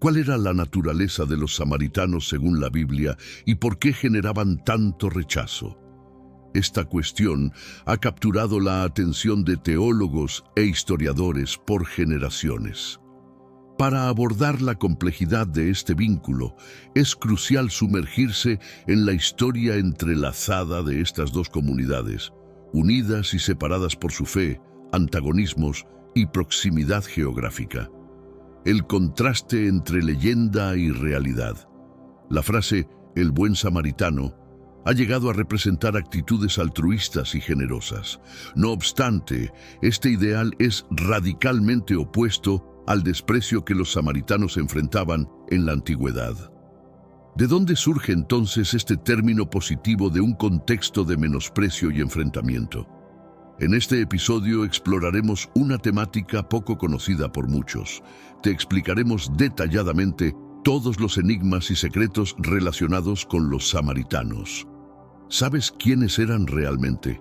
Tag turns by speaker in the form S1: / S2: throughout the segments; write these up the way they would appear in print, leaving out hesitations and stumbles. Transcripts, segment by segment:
S1: ¿Cuál era la naturaleza de los samaritanos según la Biblia y por qué generaban tanto rechazo? Esta cuestión ha capturado la atención de teólogos e historiadores por generaciones. Para abordar la complejidad de este vínculo, es crucial sumergirse en la historia entrelazada de estas dos comunidades, unidas y separadas por su fe, antagonismos y proximidad geográfica. El contraste entre leyenda y realidad. La frase «el buen samaritano» ha llegado a representar actitudes altruistas y generosas. No obstante, este ideal es radicalmente opuesto al desprecio que los samaritanos enfrentaban en la antigüedad. ¿De dónde surge entonces este término positivo de un contexto de menosprecio y enfrentamiento? En este episodio exploraremos una temática poco conocida por muchos. Te explicaremos detalladamente todos los enigmas y secretos relacionados con los samaritanos. ¿Sabes quiénes eran realmente?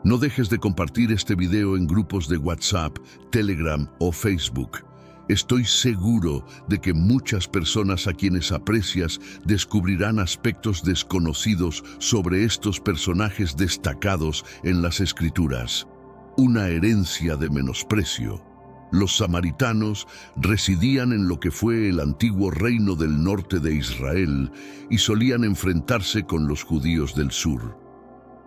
S1: No dejes de compartir este video en grupos de WhatsApp, Telegram o Facebook. Estoy seguro de que muchas personas a quienes aprecias descubrirán aspectos desconocidos sobre estos personajes destacados en las Escrituras. Una herencia de menosprecio. Los samaritanos residían en lo que fue el antiguo reino del norte de Israel y solían enfrentarse con los judíos del sur.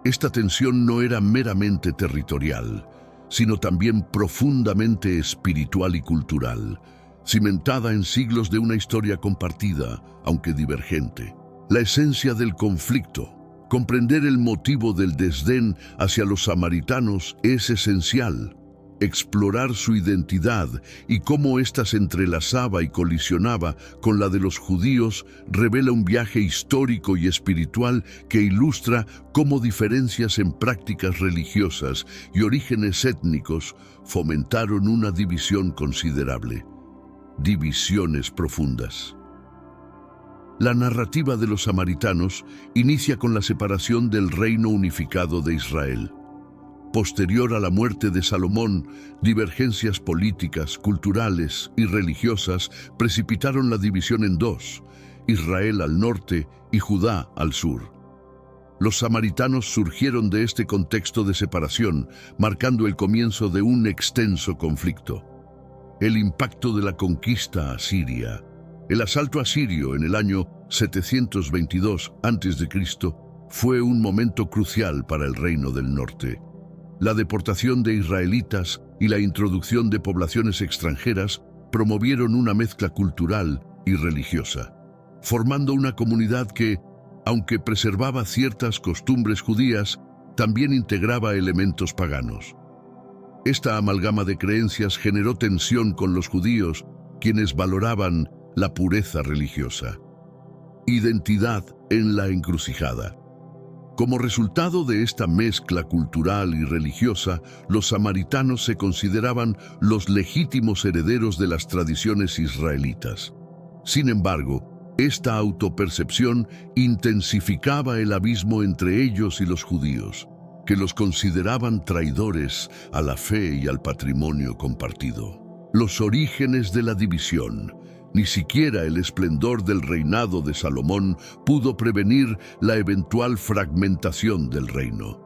S1: Esta tensión no era meramente territorial, sino también profundamente espiritual y cultural, cimentada en siglos de una historia compartida, aunque divergente. La esencia del conflicto, comprender el motivo del desdén hacia los samaritanos es esencial. Explorar su identidad y cómo ésta se entrelazaba y colisionaba con la de los judíos revela un viaje histórico y espiritual que ilustra cómo diferencias en prácticas religiosas y orígenes étnicos fomentaron una división considerable. Divisiones profundas. La narrativa de los samaritanos inicia con la separación del reino unificado de Israel. Posterior a la muerte de Salomón, divergencias políticas, culturales y religiosas precipitaron la división en dos, Israel al norte y Judá al sur. Los samaritanos surgieron de este contexto de separación, marcando el comienzo de un extenso conflicto. El impacto de la conquista asiria. El asalto asirio en el año 722 a.C. fue un momento crucial para el reino del norte. La deportación de israelitas y la introducción de poblaciones extranjeras promovieron una mezcla cultural y religiosa, formando una comunidad que, aunque preservaba ciertas costumbres judías, también integraba elementos paganos. Esta amalgama de creencias generó tensión con los judíos, quienes valoraban la pureza religiosa. Identidad en la encrucijada. Como resultado de esta mezcla cultural y religiosa, los samaritanos se consideraban los legítimos herederos de las tradiciones israelitas. Sin embargo, esta autopercepción intensificaba el abismo entre ellos y los judíos, que los consideraban traidores a la fe y al patrimonio compartido. Los orígenes de la división. Ni siquiera el esplendor del reinado de Salomón pudo prevenir la eventual fragmentación del reino.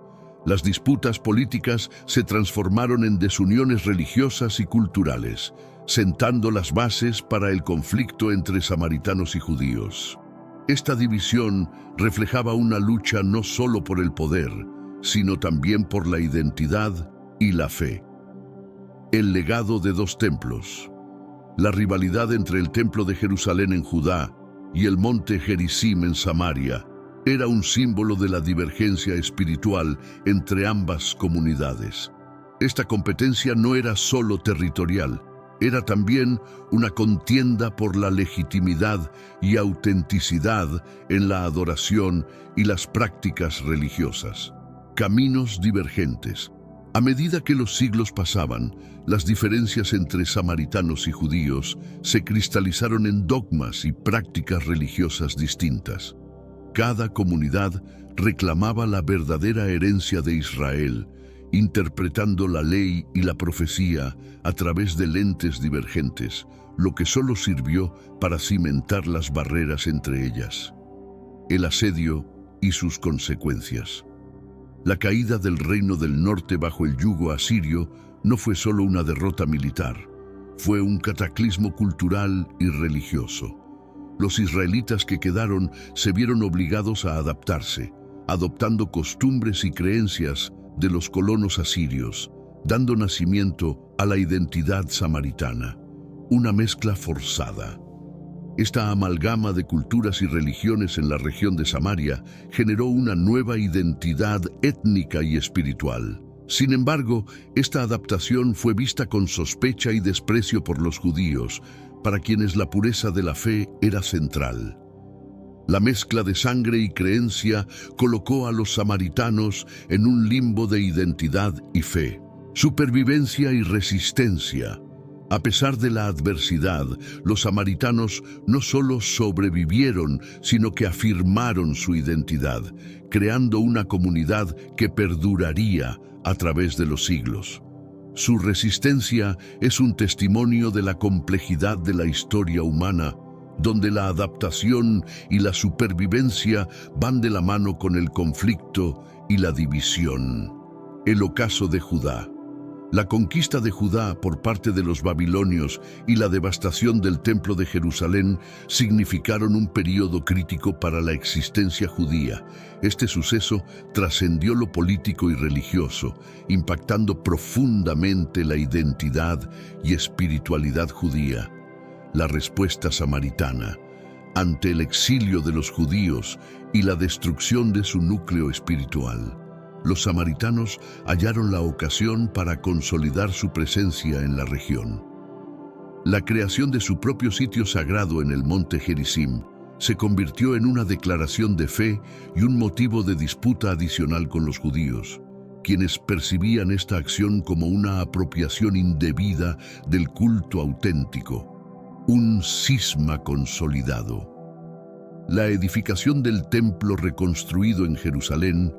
S1: Las disputas políticas se transformaron en desuniones religiosas y culturales, sentando las bases para el conflicto entre samaritanos y judíos. Esta división reflejaba una lucha no solo por el poder, sino también por la identidad y la fe. El legado de dos templos. La rivalidad entre el templo de Jerusalén en Judá y el monte Gerizim en Samaria era un símbolo de la divergencia espiritual entre ambas comunidades. Esta competencia no era solo territorial, era también una contienda por la legitimidad y autenticidad en la adoración y las prácticas religiosas. Caminos divergentes. A medida que los siglos pasaban, las diferencias entre samaritanos y judíos se cristalizaron en dogmas y prácticas religiosas distintas. Cada comunidad reclamaba la verdadera herencia de Israel, interpretando la ley y la profecía a través de lentes divergentes, lo que solo sirvió para cimentar las barreras entre ellas. El asedio y sus consecuencias. La caída del reino del norte bajo el yugo asirio no fue solo una derrota militar, fue un cataclismo cultural y religioso. Los israelitas que quedaron se vieron obligados a adaptarse, adoptando costumbres y creencias de los colonos asirios, dando nacimiento a la identidad samaritana, una mezcla forzada. Esta amalgama de culturas y religiones en la región de Samaria generó una nueva identidad étnica y espiritual. Sin embargo, esta adaptación fue vista con sospecha y desprecio por los judíos, para quienes la pureza de la fe era central. La mezcla de sangre y creencia colocó a los samaritanos en un limbo de identidad y fe, supervivencia y resistencia. A pesar de la adversidad, los samaritanos no solo sobrevivieron, sino que afirmaron su identidad, creando una comunidad que perduraría a través de los siglos. Su resistencia es un testimonio de la complejidad de la historia humana, donde la adaptación y la supervivencia van de la mano con el conflicto y la división. El ocaso de Judá. La conquista de Judá por parte de los babilonios y la devastación del Templo de Jerusalén significaron un período crítico para la existencia judía. Este suceso trascendió lo político y religioso, impactando profundamente la identidad y espiritualidad judía. La respuesta samaritana ante el exilio de los judíos y la destrucción de su núcleo espiritual. Los samaritanos hallaron la ocasión para consolidar su presencia en la región. La creación de su propio sitio sagrado en el monte Gerizim se convirtió en una declaración de fe y un motivo de disputa adicional con los judíos, quienes percibían esta acción como una apropiación indebida del culto auténtico, un cisma consolidado. La edificación del templo reconstruido en Jerusalén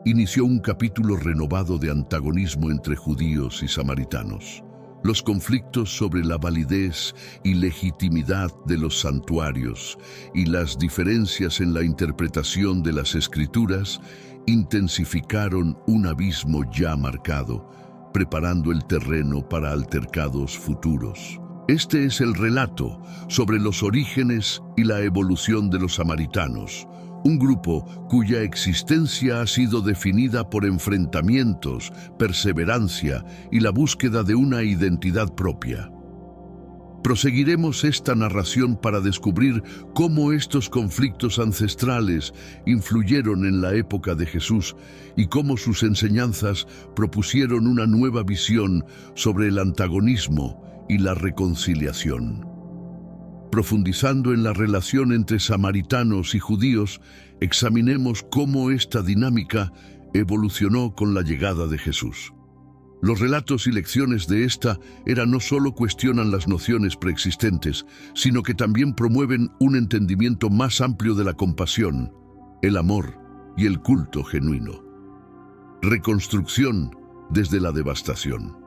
S1: inició un capítulo renovado de antagonismo entre judíos y samaritanos. Los conflictos sobre la validez y legitimidad de los santuarios y las diferencias en la interpretación de las Escrituras intensificaron un abismo ya marcado, preparando el terreno para altercados futuros. Este es el relato sobre los orígenes y la evolución de los samaritanos, un grupo cuya existencia ha sido definida por enfrentamientos, perseverancia y la búsqueda de una identidad propia. Proseguiremos esta narración para descubrir cómo estos conflictos ancestrales influyeron en la época de Jesús y cómo sus enseñanzas propusieron una nueva visión sobre el antagonismo y la reconciliación. Profundizando en la relación entre samaritanos y judíos, examinemos cómo esta dinámica evolucionó con la llegada de Jesús. Los relatos y lecciones de esta era no solo cuestionan las nociones preexistentes, sino que también promueven un entendimiento más amplio de la compasión, el amor y el culto genuino. Reconstrucción desde la devastación.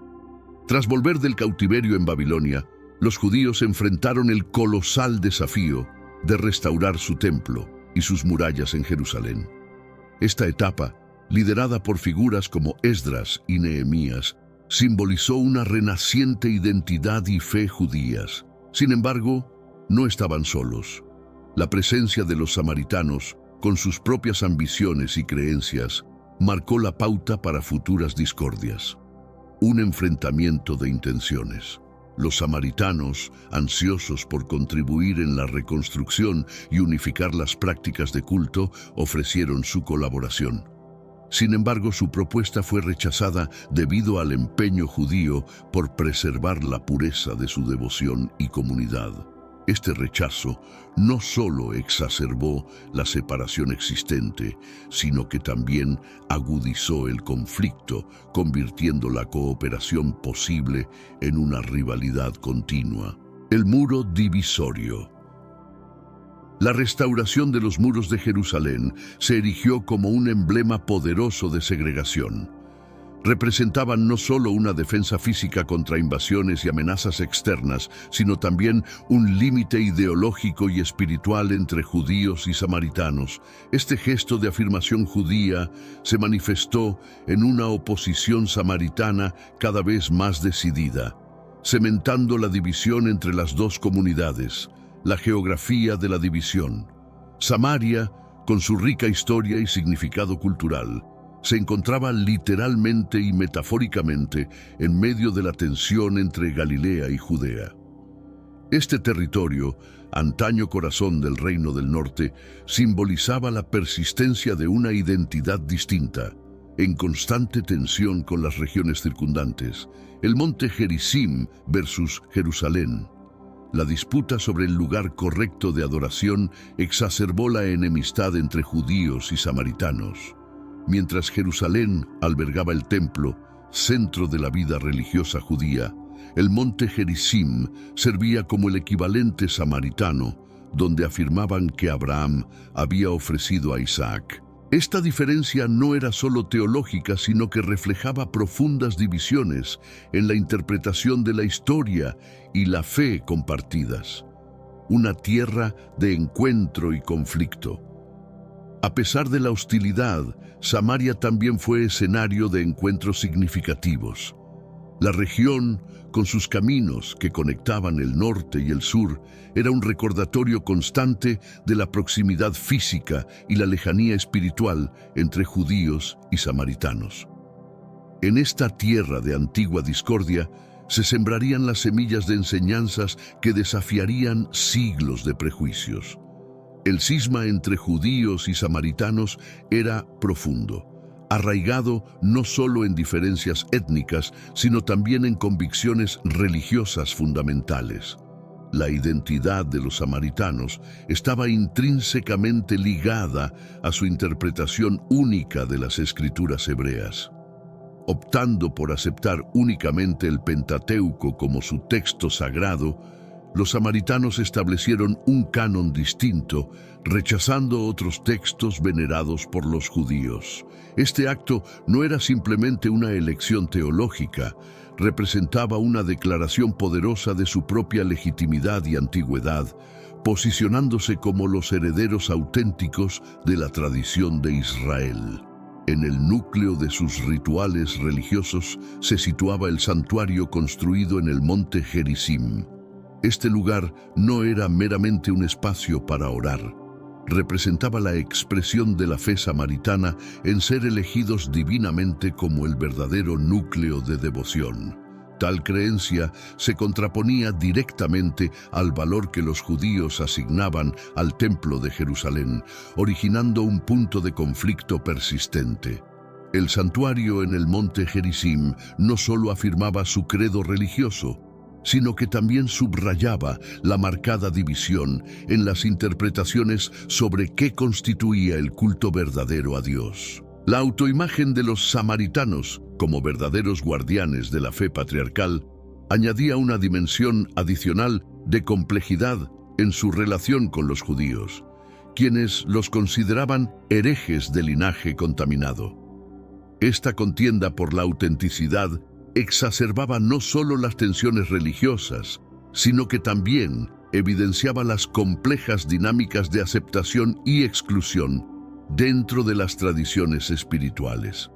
S1: Tras volver del cautiverio en Babilonia, los judíos enfrentaron el colosal desafío de restaurar su templo y sus murallas en Jerusalén. Esta etapa, liderada por figuras como Esdras y Nehemías, simbolizó una renaciente identidad y fe judías. Sin embargo, no estaban solos. La presencia de los samaritanos, con sus propias ambiciones y creencias, marcó la pauta para futuras discordias. Un enfrentamiento de intenciones. Los samaritanos, ansiosos por contribuir en la reconstrucción y unificar las prácticas de culto, ofrecieron su colaboración. Sin embargo, su propuesta fue rechazada debido al empeño judío por preservar la pureza de su devoción y comunidad. Este rechazo no solo exacerbó la separación existente, sino que también agudizó el conflicto, convirtiendo la cooperación posible en una rivalidad continua. El muro divisorio. La restauración de los muros de Jerusalén se erigió como un emblema poderoso de segregación. representaban no solo una defensa física contra invasiones y amenazas externas, sino también un límite ideológico y espiritual entre judíos y samaritanos. Este gesto de afirmación judía se manifestó en una oposición samaritana cada vez más decidida, cementando la división entre las dos comunidades. La geografía de la división. Samaria, con su rica historia y significado cultural, se encontraba literalmente y metafóricamente en medio de la tensión entre Galilea y Judea. Este territorio, antaño corazón del Reino del Norte, simbolizaba la persistencia de una identidad distinta, en constante tensión con las regiones circundantes. El monte Gerizim versus Jerusalén. La disputa sobre el lugar correcto de adoración exacerbó la enemistad entre judíos y samaritanos. Mientras Jerusalén albergaba el templo, centro de la vida religiosa judía, el monte Gerizim servía como el equivalente samaritano, donde afirmaban que Abraham había ofrecido a Isaac. Esta diferencia no era solo teológica, sino que reflejaba profundas divisiones en la interpretación de la historia y la fe compartidas. Una tierra de encuentro y conflicto. A pesar de la hostilidad, Samaria también fue escenario de encuentros significativos. La región, con sus caminos que conectaban el norte y el sur, era un recordatorio constante de la proximidad física y la lejanía espiritual entre judíos y samaritanos. En esta tierra de antigua discordia, se sembrarían las semillas de enseñanzas que desafiarían siglos de prejuicios. El cisma entre judíos y samaritanos era profundo, arraigado no solo en diferencias étnicas, sino también en convicciones religiosas fundamentales. La identidad de los samaritanos estaba intrínsecamente ligada a su interpretación única de las escrituras hebreas. Optando por aceptar únicamente el Pentateuco como su texto sagrado, los samaritanos establecieron un canon distinto, rechazando otros textos venerados por los judíos. Este acto no era simplemente una elección teológica, representaba una declaración poderosa de su propia legitimidad y antigüedad, posicionándose como los herederos auténticos de la tradición de Israel. En el núcleo de sus rituales religiosos se situaba el santuario construido en el monte Gerizim. Este lugar no era meramente un espacio para orar. Representaba la expresión de la fe samaritana en ser elegidos divinamente como el verdadero núcleo de devoción. Tal creencia se contraponía directamente al valor que los judíos asignaban al Templo de Jerusalén, originando un punto de conflicto persistente. El santuario en el monte Gerizim no solo afirmaba su credo religioso, sino que también subrayaba la marcada división en las interpretaciones sobre qué constituía el culto verdadero a Dios. La autoimagen de los samaritanos, como verdaderos guardianes de la fe patriarcal, añadía una dimensión adicional de complejidad en su relación con los judíos, quienes los consideraban herejes de linaje contaminado. Esta contienda por la autenticidad exacerbaba no solo las tensiones religiosas, sino que también evidenciaba las complejas dinámicas de aceptación y exclusión dentro de las tradiciones espirituales.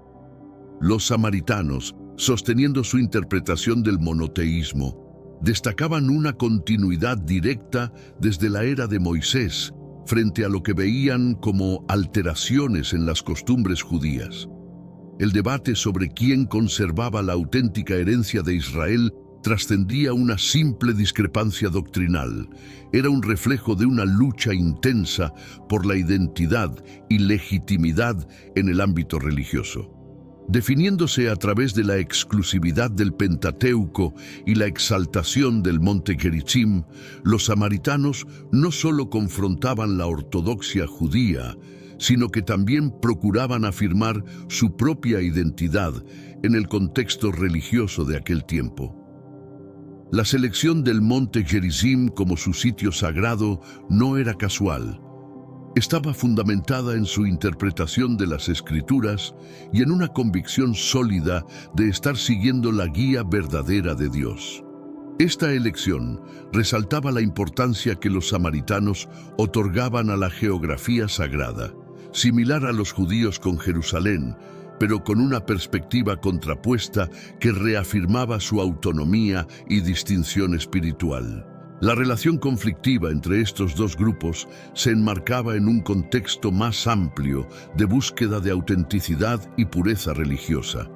S1: Los samaritanos, sosteniendo su interpretación del monoteísmo, destacaban una continuidad directa desde la era de Moisés frente a lo que veían como alteraciones en las costumbres judías. El debate sobre quién conservaba la auténtica herencia de Israel trascendía una simple discrepancia doctrinal. Era un reflejo de una lucha intensa por la identidad y legitimidad en el ámbito religioso. Definiéndose a través de la exclusividad del Pentateuco y la exaltación del monte Gerizim, los samaritanos no solo confrontaban la ortodoxia judía, sino que también procuraban afirmar su propia identidad en el contexto religioso de aquel tiempo. La selección del monte Gerizim como su sitio sagrado no era casual. estaba fundamentada en su interpretación de las Escrituras y en una convicción sólida de estar siguiendo la guía verdadera de Dios. Esta elección resaltaba la importancia que los samaritanos otorgaban a la geografía sagrada, similar a los judíos con Jerusalén, pero con una perspectiva contrapuesta que reafirmaba su autonomía y distinción espiritual. La relación conflictiva entre estos dos grupos se enmarcaba en un contexto más amplio de búsqueda de autenticidad y pureza religiosa.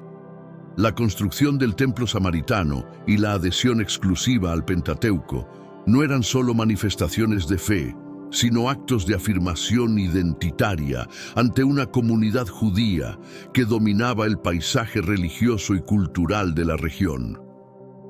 S1: La construcción del templo samaritano y la adhesión exclusiva al Pentateuco no eran solo manifestaciones de fe, sino actos de afirmación identitaria ante una comunidad judía que dominaba el paisaje religioso y cultural de la región.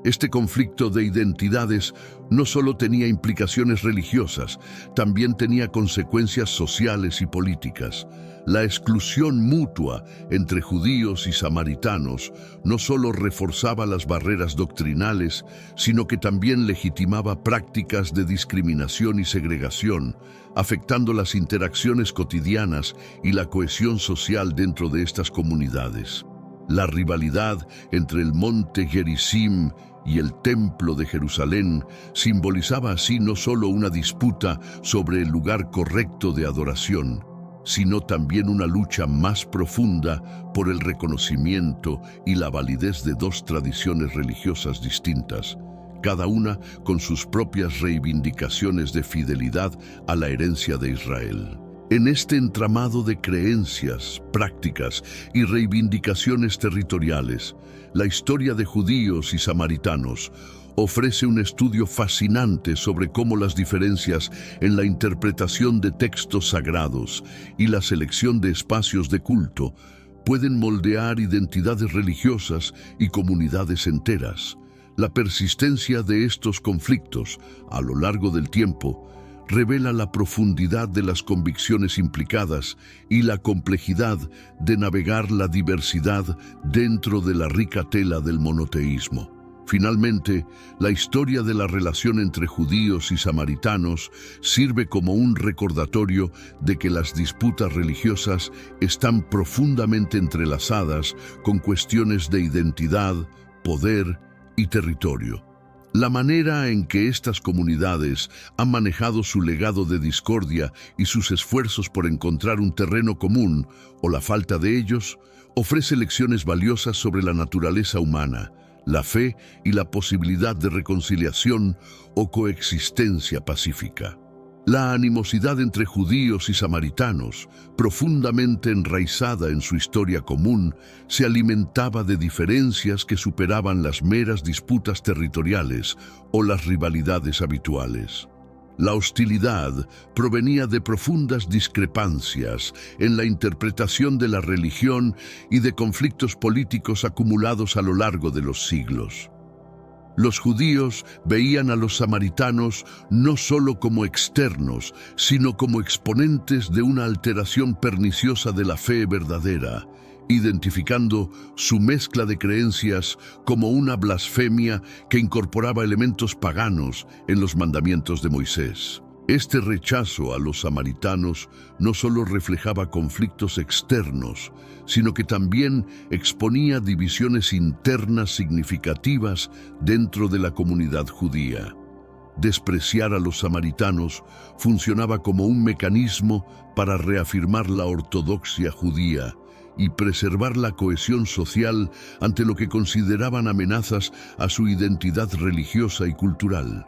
S1: Este conflicto de identidades no solo tenía implicaciones religiosas, también tenía consecuencias sociales y políticas. La exclusión mutua entre judíos y samaritanos no solo reforzaba las barreras doctrinales, sino que también legitimaba prácticas de discriminación y segregación, afectando las interacciones cotidianas y la cohesión social dentro de estas comunidades. La rivalidad entre el monte Gerizim y el Templo de Jerusalén simbolizaba así no solo una disputa sobre el lugar correcto de adoración, sino también una lucha más profunda por el reconocimiento y la validez de dos tradiciones religiosas distintas, cada una con sus propias reivindicaciones de fidelidad a la herencia de Israel. En este entramado de creencias, prácticas y reivindicaciones territoriales, la historia de judíos y samaritanos ofrece un estudio fascinante sobre cómo las diferencias en la interpretación de textos sagrados y la selección de espacios de culto pueden moldear identidades religiosas y comunidades enteras. La persistencia de estos conflictos a lo largo del tiempo revela la profundidad de las convicciones implicadas y la complejidad de navegar la diversidad dentro de la rica tela del monoteísmo. Finalmente, la historia de la relación entre judíos y samaritanos sirve como un recordatorio de que las disputas religiosas están profundamente entrelazadas con cuestiones de identidad, poder y territorio. La manera en que estas comunidades han manejado su legado de discordia y sus esfuerzos por encontrar un terreno común, o la falta de ellos, ofrece lecciones valiosas sobre la naturaleza humana, la fe y la posibilidad de reconciliación o coexistencia pacífica. La animosidad entre judíos y samaritanos, profundamente enraizada en su historia común, se alimentaba de diferencias que superaban las meras disputas territoriales o las rivalidades habituales. La hostilidad provenía de profundas discrepancias en la interpretación de la religión y de conflictos políticos acumulados a lo largo de los siglos. Los judíos veían a los samaritanos no solo como externos, sino como exponentes de una alteración perniciosa de la fe verdadera, identificando su mezcla de creencias como una blasfemia que incorporaba elementos paganos en los mandamientos de Moisés. Este rechazo a los samaritanos no solo reflejaba conflictos externos, sino que también exponía divisiones internas significativas dentro de la comunidad judía. Despreciar a los samaritanos funcionaba como un mecanismo para reafirmar la ortodoxia judía y preservar la cohesión social ante lo que consideraban amenazas a su identidad religiosa y cultural.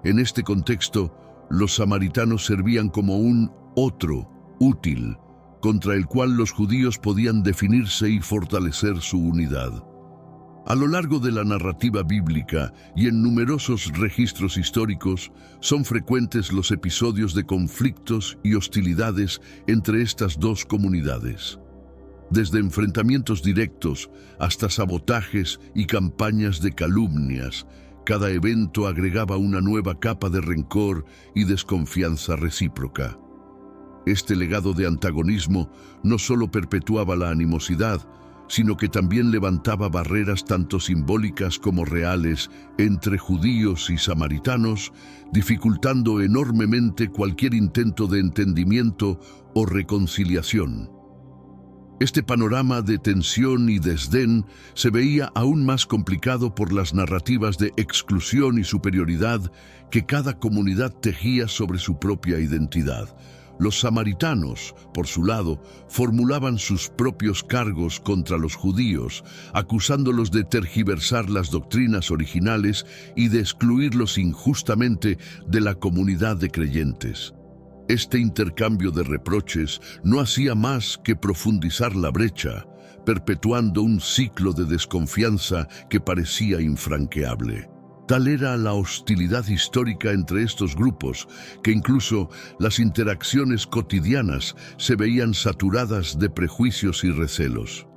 S1: En este contexto, los samaritanos servían como un otro útil, contra el cual los judíos podían definirse y fortalecer su unidad. A lo largo de la narrativa bíblica y en numerosos registros históricos, son frecuentes los episodios de conflictos y hostilidades entre estas dos comunidades. Desde enfrentamientos directos hasta sabotajes y campañas de calumnias, cada evento agregaba una nueva capa de rencor y desconfianza recíproca. Este legado de antagonismo no solo perpetuaba la animosidad, sino que también levantaba barreras tanto simbólicas como reales entre judíos y samaritanos, dificultando enormemente cualquier intento de entendimiento o reconciliación. Este panorama de tensión y desdén se veía aún más complicado por las narrativas de exclusión y superioridad que cada comunidad tejía sobre su propia identidad. Los samaritanos, por su lado, formulaban sus propios cargos contra los judíos, acusándolos de tergiversar las doctrinas originales y de excluirlos injustamente de la comunidad de creyentes. Este intercambio de reproches no hacía más que profundizar la brecha, perpetuando un ciclo de desconfianza que parecía infranqueable. Tal era la hostilidad histórica entre estos grupos, que incluso las interacciones cotidianas se veían saturadas de prejuicios y recelos.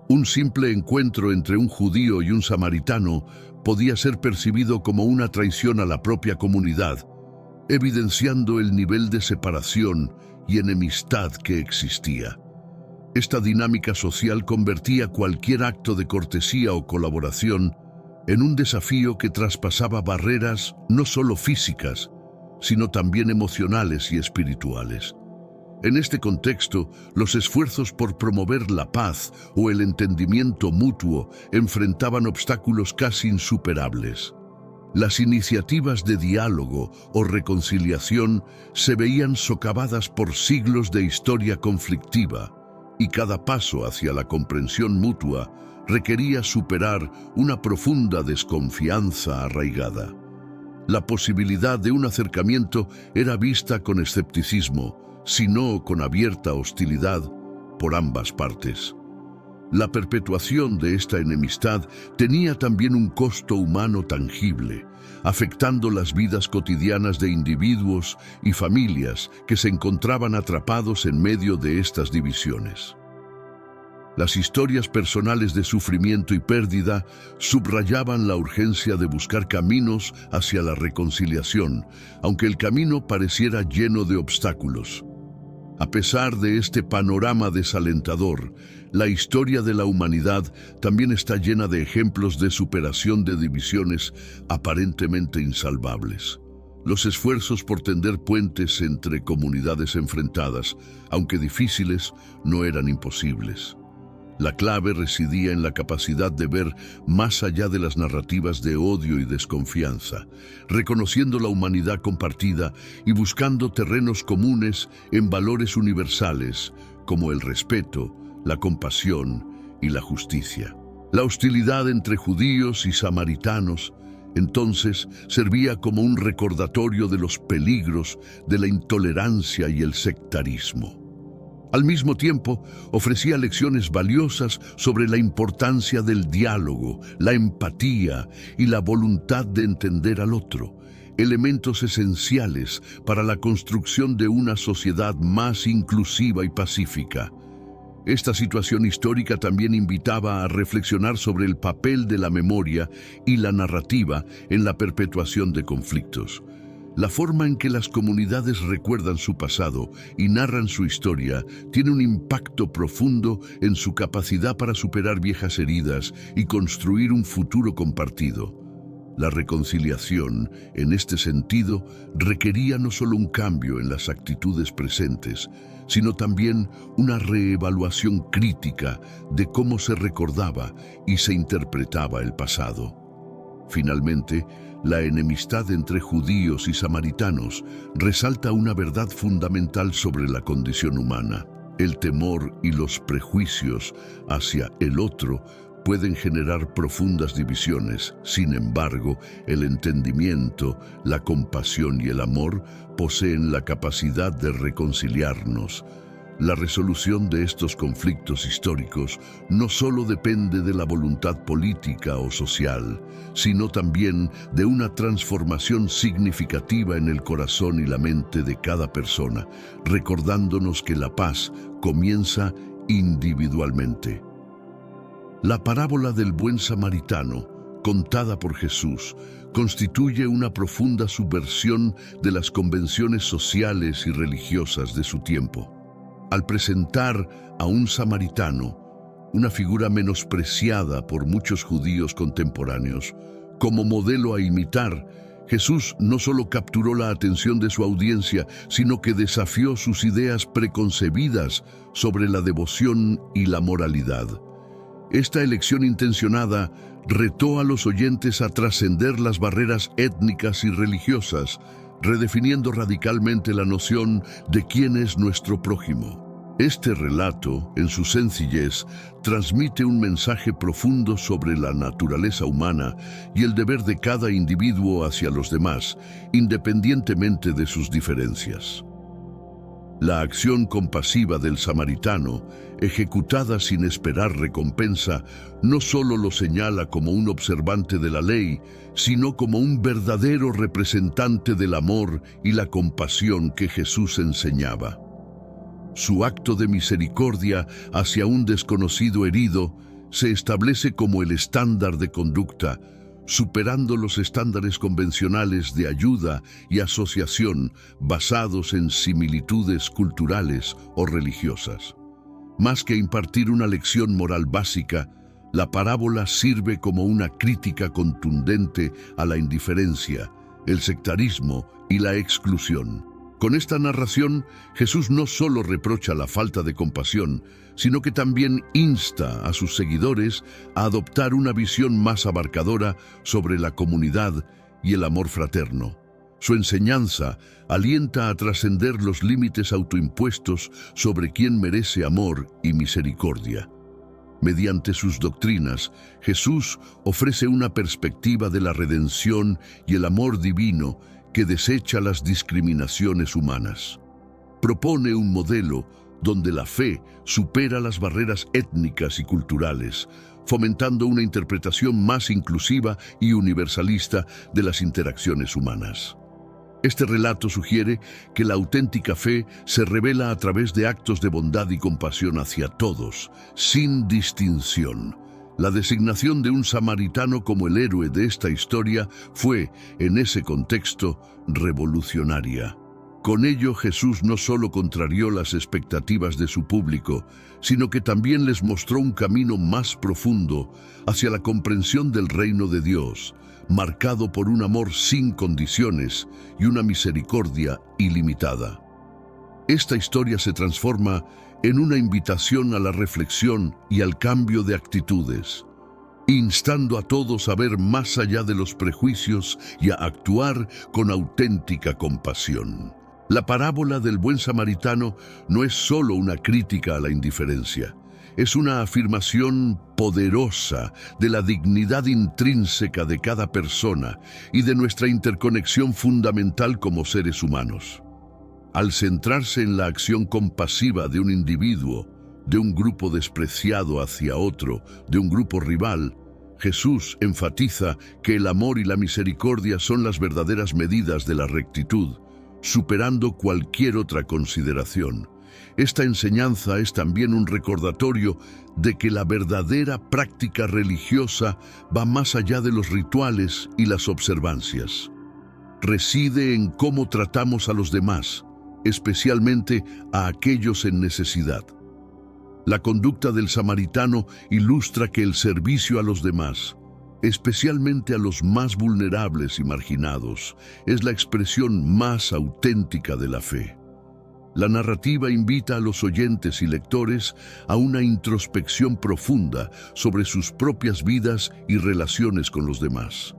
S1: Un simple encuentro entre un judío y un samaritano podía ser percibido como una traición a la propia comunidad, evidenciando el nivel de separación y enemistad que existía. Esta dinámica social convertía cualquier acto de cortesía o colaboración en un desafío que traspasaba barreras no solo físicas, sino también emocionales y espirituales. En este contexto, los esfuerzos por promover la paz o el entendimiento mutuo enfrentaban obstáculos casi insuperables. Las iniciativas de diálogo o reconciliación se veían socavadas por siglos de historia conflictiva, y cada paso hacia la comprensión mutua requería superar una profunda desconfianza arraigada. La posibilidad de un acercamiento era vista con escepticismo, si no con abierta hostilidad, por ambas partes. La perpetuación de esta enemistad tenía también un costo humano tangible, afectando las vidas cotidianas de individuos y familias que se encontraban atrapados en medio de estas divisiones. Las historias personales de sufrimiento y pérdida subrayaban la urgencia de buscar caminos hacia la reconciliación, aunque el camino pareciera lleno de obstáculos. A pesar de este panorama desalentador, la historia de la humanidad también está llena de ejemplos de superación de divisiones aparentemente insalvables. Los esfuerzos por tender puentes entre comunidades enfrentadas, aunque difíciles, no eran imposibles. La clave residía en la capacidad de ver más allá de las narrativas de odio y desconfianza, reconociendo la humanidad compartida y buscando terrenos comunes en valores universales como el respeto, la compasión y la justicia. La hostilidad entre judíos y samaritanos entonces servía como un recordatorio de los peligros de la intolerancia y el sectarismo. Al mismo tiempo, ofrecía lecciones valiosas sobre la importancia del diálogo, la empatía y la voluntad de entender al otro, elementos esenciales para la construcción de una sociedad más inclusiva y pacífica. Esta situación histórica también invitaba a reflexionar sobre el papel de la memoria y la narrativa en la perpetuación de conflictos. La forma en que las comunidades recuerdan su pasado y narran su historia tiene un impacto profundo en su capacidad para superar viejas heridas y construir un futuro compartido. La reconciliación, en este sentido, requería no solo un cambio en las actitudes presentes, sino también una reevaluación crítica de cómo se recordaba y se interpretaba el pasado. Finalmente, la enemistad entre judíos y samaritanos resalta una verdad fundamental sobre la condición humana. El temor y los prejuicios hacia el otro pueden generar profundas divisiones. Sin embargo, el entendimiento, la compasión y el amor poseen la capacidad de reconciliarnos. La resolución de estos conflictos históricos no solo depende de la voluntad política o social, sino también de una transformación significativa en el corazón y la mente de cada persona, recordándonos que la paz comienza individualmente. La parábola del buen samaritano, contada por Jesús, constituye una profunda subversión de las convenciones sociales y religiosas de su tiempo. Al presentar a un samaritano, una figura menospreciada por muchos judíos contemporáneos. Como modelo a imitar, Jesús no solo capturó la atención de su audiencia, sino que desafió sus ideas preconcebidas sobre la devoción y la moralidad. Esta elección intencionada retó a los oyentes a trascender las barreras étnicas y religiosas, redefiniendo radicalmente la noción de quién es nuestro prójimo. Este relato, en su sencillez, transmite un mensaje profundo sobre la naturaleza humana y el deber de cada individuo hacia los demás, independientemente de sus diferencias. La acción compasiva del samaritano, ejecutada sin esperar recompensa, no solo lo señala como un observante de la ley, sino como un verdadero representante del amor y la compasión que Jesús enseñaba. Su acto de misericordia hacia un desconocido herido se establece como el estándar de conducta, superando los estándares convencionales de ayuda y asociación basados en similitudes culturales o religiosas. Más que impartir una lección moral básica, la parábola sirve como una crítica contundente a la indiferencia, el sectarismo y la exclusión. Con esta narración, Jesús no solo reprocha la falta de compasión, sino que también insta a sus seguidores a adoptar una visión más abarcadora sobre la comunidad y el amor fraterno. Su enseñanza alienta a trascender los límites autoimpuestos sobre quién merece amor y misericordia. Mediante sus doctrinas, Jesús ofrece una perspectiva de la redención y el amor divino que desecha las discriminaciones humanas. Propone un modelo donde la fe supera las barreras étnicas y culturales, fomentando una interpretación más inclusiva y universalista de las interacciones humanas. Este relato sugiere que la auténtica fe se revela a través de actos de bondad y compasión hacia todos, sin distinción. La designación de un samaritano como el héroe de esta historia fue, en ese contexto, revolucionaria. Con ello, Jesús no solo contrarió las expectativas de su público, sino que también les mostró un camino más profundo hacia la comprensión del reino de Dios, marcado por un amor sin condiciones y una misericordia ilimitada. Esta historia se transforma en una invitación a la reflexión y al cambio de actitudes, instando a todos a ver más allá de los prejuicios y a actuar con auténtica compasión. La parábola del buen samaritano no es solo una crítica a la indiferencia, es una afirmación poderosa de la dignidad intrínseca de cada persona y de nuestra interconexión fundamental como seres humanos. Al centrarse en la acción compasiva de un individuo, de un grupo despreciado hacia otro, de un grupo rival, Jesús enfatiza que el amor y la misericordia son las verdaderas medidas de la rectitud, superando cualquier otra consideración. Esta enseñanza es también un recordatorio de que la verdadera práctica religiosa va más allá de los rituales y las observancias. Reside en cómo tratamos a los demás, especialmente a aquellos en necesidad. La conducta del samaritano ilustra que el servicio a los demás, especialmente a los más vulnerables y marginados, es la expresión más auténtica de la fe. La narrativa invita a los oyentes y lectores a una introspección profunda sobre sus propias vidas y relaciones con los demás.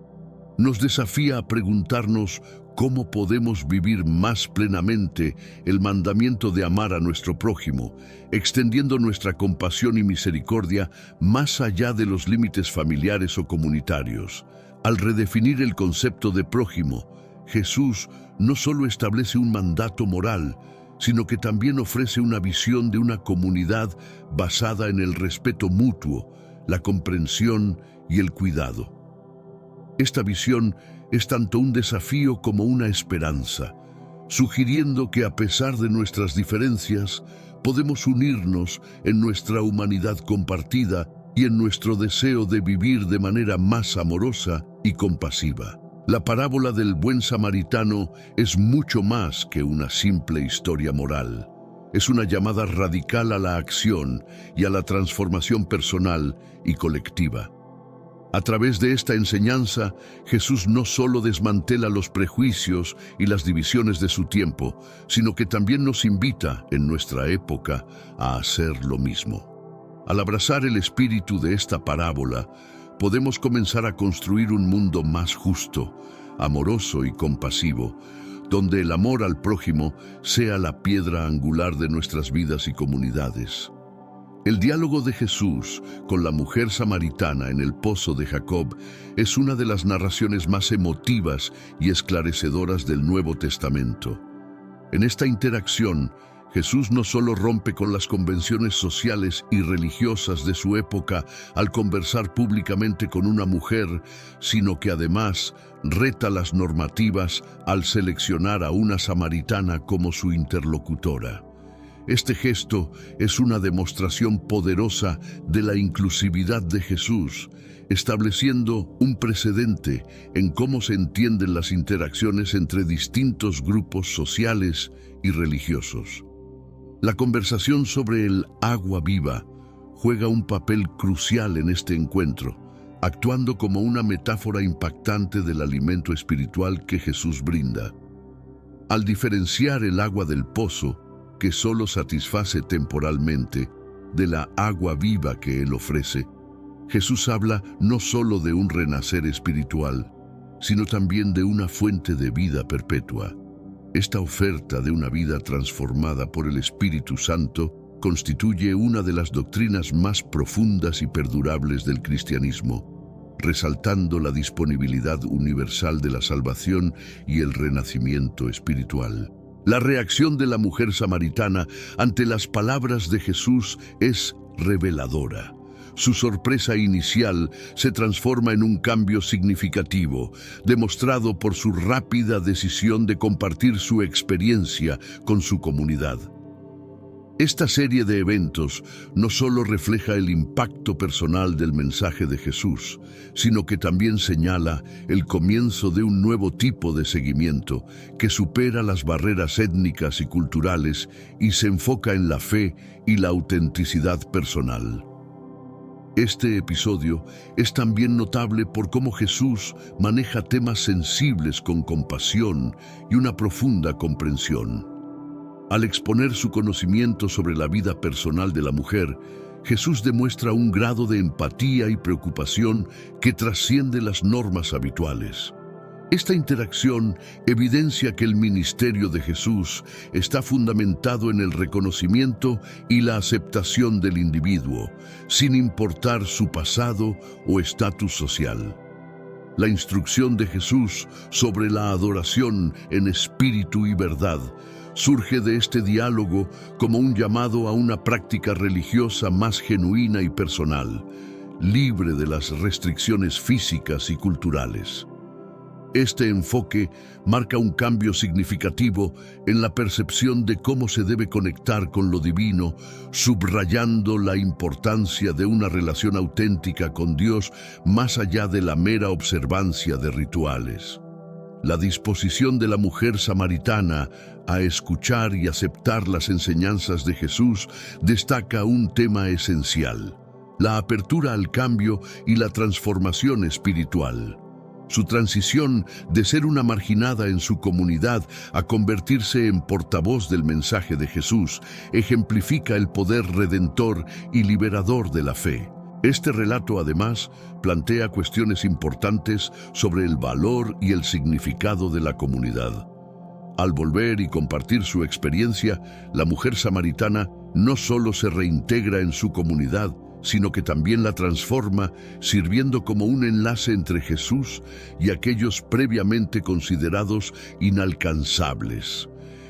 S1: Nos desafía a preguntarnos cómo podemos vivir más plenamente el mandamiento de amar a nuestro prójimo, extendiendo nuestra compasión y misericordia más allá de los límites familiares o comunitarios. Al redefinir el concepto de prójimo, Jesús no solo establece un mandato moral, sino que también ofrece una visión de una comunidad basada en el respeto mutuo, la comprensión y el cuidado. Esta visión es tanto un desafío como una esperanza, sugiriendo que a pesar de nuestras diferencias, podemos unirnos en nuestra humanidad compartida y en nuestro deseo de vivir de manera más amorosa y compasiva. La parábola del buen samaritano es mucho más que una simple historia moral. es una llamada radical a la acción y a la transformación personal y colectiva. A través de esta enseñanza, Jesús no solo desmantela los prejuicios y las divisiones de su tiempo, sino que también nos invita, en nuestra época, a hacer lo mismo. Al abrazar el espíritu de esta parábola, podemos comenzar a construir un mundo más justo, amoroso y compasivo, donde el amor al prójimo sea la piedra angular de nuestras vidas y comunidades. El diálogo de Jesús con la mujer samaritana en el pozo de Jacob es una de las narraciones más emotivas y esclarecedoras del Nuevo Testamento. En esta interacción, Jesús no solo rompe con las convenciones sociales y religiosas de su época al conversar públicamente con una mujer, sino que además reta las normativas al seleccionar a una samaritana como su interlocutora. Este gesto es una demostración poderosa de la inclusividad de Jesús, estableciendo un precedente en cómo se entienden las interacciones entre distintos grupos sociales y religiosos. La conversación sobre el agua viva juega un papel crucial en este encuentro, actuando como una metáfora impactante del alimento espiritual que Jesús brinda. Al diferenciar el agua del pozo, que solo satisface temporalmente, de la agua viva que Él ofrece, Jesús habla no solo de un renacer espiritual, sino también de una fuente de vida perpetua. Esta oferta de una vida transformada por el Espíritu Santo constituye una de las doctrinas más profundas y perdurables del cristianismo, resaltando la disponibilidad universal de la salvación y el renacimiento espiritual. La reacción de la mujer samaritana ante las palabras de Jesús es reveladora. Su sorpresa inicial se transforma en un cambio significativo, demostrado por su rápida decisión de compartir su experiencia con su comunidad. Esta serie de eventos no solo refleja el impacto personal del mensaje de Jesús, sino que también señala el comienzo de un nuevo tipo de seguimiento que supera las barreras étnicas y culturales y se enfoca en la fe y la autenticidad personal. Este episodio es también notable por cómo Jesús maneja temas sensibles con compasión y una profunda comprensión. Al exponer su conocimiento sobre la vida personal de la mujer, Jesús demuestra un grado de empatía y preocupación que trasciende las normas habituales. Esta interacción evidencia que el ministerio de Jesús está fundamentado en el reconocimiento y la aceptación del individuo, sin importar su pasado o estatus social. La instrucción de Jesús sobre la adoración en espíritu y verdad surge de este diálogo como un llamado a una práctica religiosa más genuina y personal, libre de las restricciones físicas y culturales. Este enfoque marca un cambio significativo en la percepción de cómo se debe conectar con lo divino, subrayando la importancia de una relación auténtica con Dios más allá de la mera observancia de rituales. La disposición de la mujer samaritana a escuchar y aceptar las enseñanzas de Jesús destaca un tema esencial: la apertura al cambio y la transformación espiritual. Su transición de ser una marginada en su comunidad a convertirse en portavoz del mensaje de Jesús ejemplifica el poder redentor y liberador de la fe. Este relato además plantea cuestiones importantes sobre el valor y el significado de la comunidad. Al volver y compartir su experiencia, la mujer samaritana no solo se reintegra en su comunidad, sino que también la transforma, sirviendo como un enlace entre Jesús y aquellos previamente considerados inalcanzables.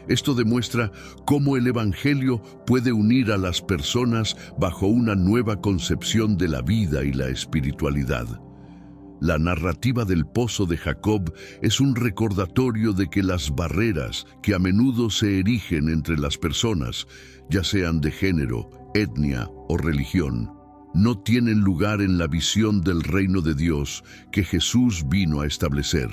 S1: Esto demuestra cómo el Evangelio puede unir a las personas bajo una nueva concepción de la vida y la espiritualidad. La narrativa del pozo de Jacob es un recordatorio de que las barreras que a menudo se erigen entre las personas, ya sean de género, etnia o religión, no tienen lugar en la visión del reino de Dios que Jesús vino a establecer.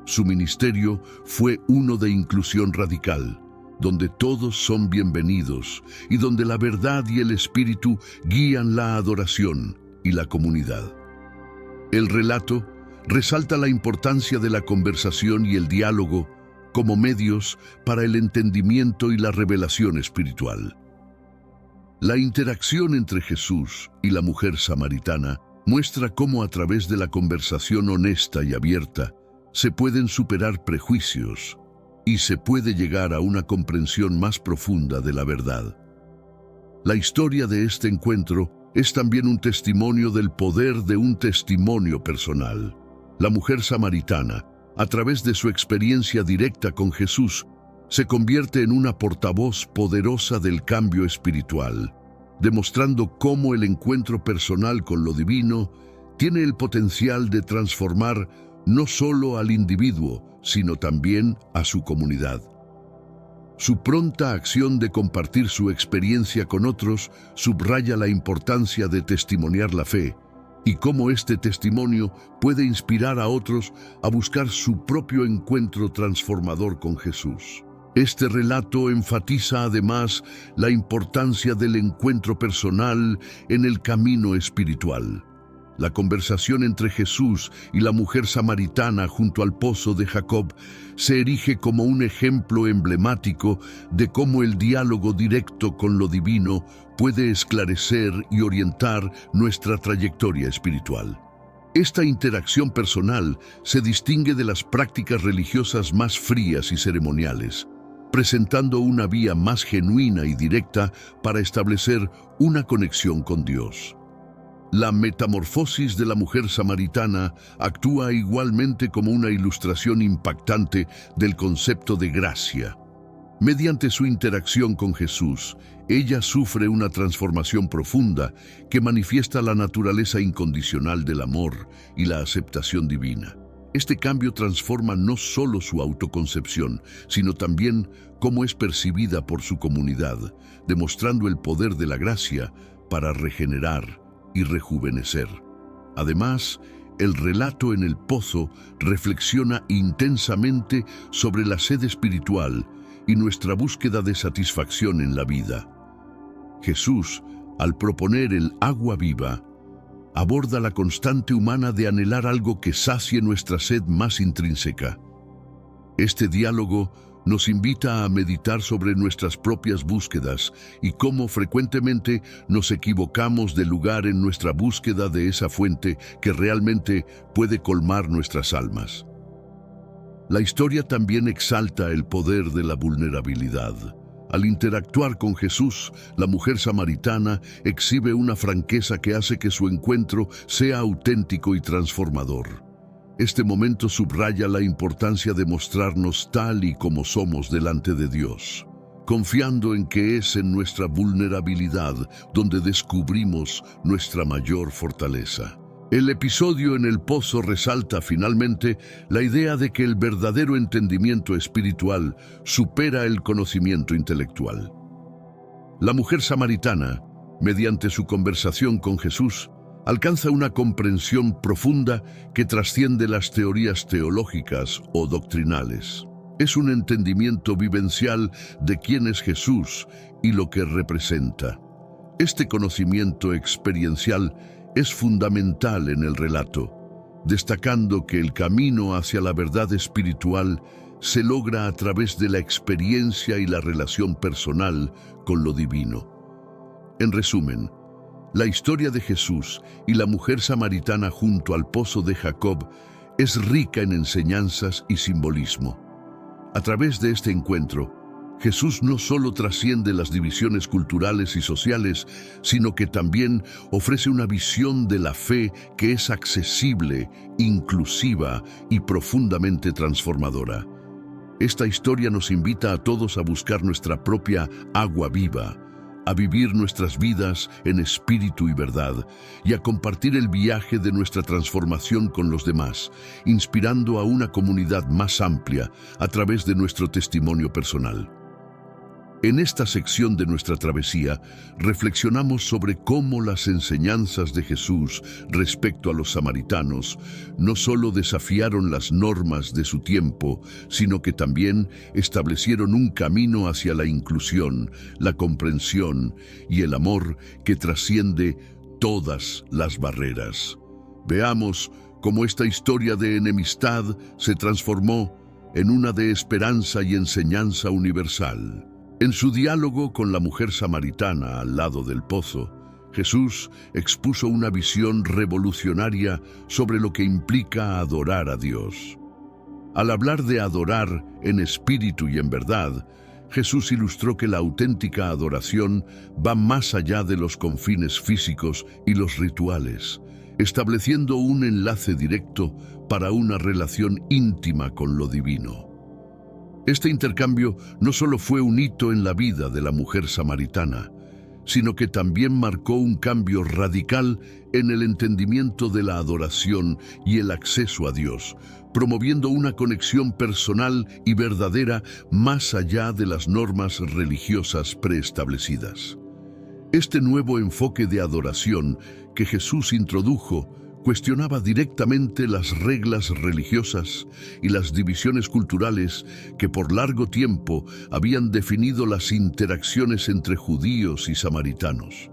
S1: Su ministerio fue uno de inclusión radical, donde todos son bienvenidos y donde la verdad y el espíritu guían la adoración y la comunidad. El relato resalta la importancia de la conversación y el diálogo como medios para el entendimiento y la revelación espiritual. La interacción entre Jesús y la mujer samaritana muestra cómo a través de la conversación honesta y abierta se pueden superar prejuicios y se puede llegar a una comprensión más profunda de la verdad. La historia de este encuentro es también un testimonio del poder de un testimonio personal. La mujer samaritana, a través de su experiencia directa con Jesús, se convierte en una portavoz poderosa del cambio espiritual, demostrando cómo el encuentro personal con lo divino tiene el potencial de transformar no solo al individuo, sino también a su comunidad. Su pronta acción de compartir su experiencia con otros subraya la importancia de testimoniar la fe y cómo este testimonio puede inspirar a otros a buscar su propio encuentro transformador con Jesús. Este relato enfatiza además la importancia del encuentro personal en el camino espiritual. La conversación entre Jesús y la mujer samaritana junto al pozo de Jacob se erige como un ejemplo emblemático de cómo el diálogo directo con lo divino puede esclarecer y orientar nuestra trayectoria espiritual. Esta interacción personal se distingue de las prácticas religiosas más frías y ceremoniales, presentando una vía más genuina y directa para establecer una conexión con Dios. La metamorfosis de la mujer samaritana actúa igualmente como una ilustración impactante del concepto de gracia. Mediante su interacción con Jesús, ella sufre una transformación profunda que manifiesta la naturaleza incondicional del amor y la aceptación divina. Este cambio transforma no solo su autoconcepción, sino también cómo es percibida por su comunidad, demostrando el poder de la gracia para regenerar y rejuvenecer. Además, el relato en el pozo reflexiona intensamente sobre la sed espiritual y nuestra búsqueda de satisfacción en la vida. Jesús, al proponer el agua viva, aborda la constante humana de anhelar algo que sacie nuestra sed más intrínseca. Este diálogo nos invita a meditar sobre nuestras propias búsquedas y cómo frecuentemente nos equivocamos de lugar en nuestra búsqueda de esa fuente que realmente puede colmar nuestras almas. La historia también exalta el poder de la vulnerabilidad. Al interactuar con Jesús, la mujer samaritana exhibe una franqueza que hace que su encuentro sea auténtico y transformador. Este momento subraya la importancia de mostrarnos tal y como somos delante de Dios, confiando en que es en nuestra vulnerabilidad donde descubrimos nuestra mayor fortaleza. El episodio en el pozo resalta finalmente la idea de que el verdadero entendimiento espiritual supera el conocimiento intelectual. La mujer samaritana, mediante su conversación con Jesús, alcanza una comprensión profunda que trasciende las teorías teológicas o doctrinales. Es un entendimiento vivencial de quién es Jesús y lo que representa. Este conocimiento experiencial es fundamental en el relato, destacando que el camino hacia la verdad espiritual se logra a través de la experiencia y la relación personal con lo divino. En resumen, la historia de Jesús y la mujer samaritana junto al pozo de Jacob es rica en enseñanzas y simbolismo. A través de este encuentro, Jesús no solo trasciende las divisiones culturales y sociales, sino que también ofrece una visión de la fe que es accesible, inclusiva y profundamente transformadora. Esta historia nos invita a todos a buscar nuestra propia agua viva, a vivir nuestras vidas en espíritu y verdad, y a compartir el viaje de nuestra transformación con los demás, inspirando a una comunidad más amplia a través de nuestro testimonio personal. En esta sección de nuestra travesía, reflexionamos sobre cómo las enseñanzas de Jesús respecto a los samaritanos no solo desafiaron las normas de su tiempo, sino que también establecieron un camino hacia la inclusión, la comprensión y el amor que trasciende todas las barreras. Veamos cómo esta historia de enemistad se transformó en una de esperanza y enseñanza universal. En su diálogo con la mujer samaritana al lado del pozo, Jesús expuso una visión revolucionaria sobre lo que implica adorar a Dios. Al hablar de adorar en espíritu y en verdad, Jesús ilustró que la auténtica adoración va más allá de los confines físicos y los rituales, estableciendo un enlace directo para una relación íntima con lo divino. Este intercambio no solo fue un hito en la vida de la mujer samaritana, sino que también marcó un cambio radical en el entendimiento de la adoración y el acceso a Dios, promoviendo una conexión personal y verdadera más allá de las normas religiosas preestablecidas. Este nuevo enfoque de adoración que Jesús introdujo cuestionaba directamente las reglas religiosas y las divisiones culturales que por largo tiempo habían definido las interacciones entre judíos y samaritanos.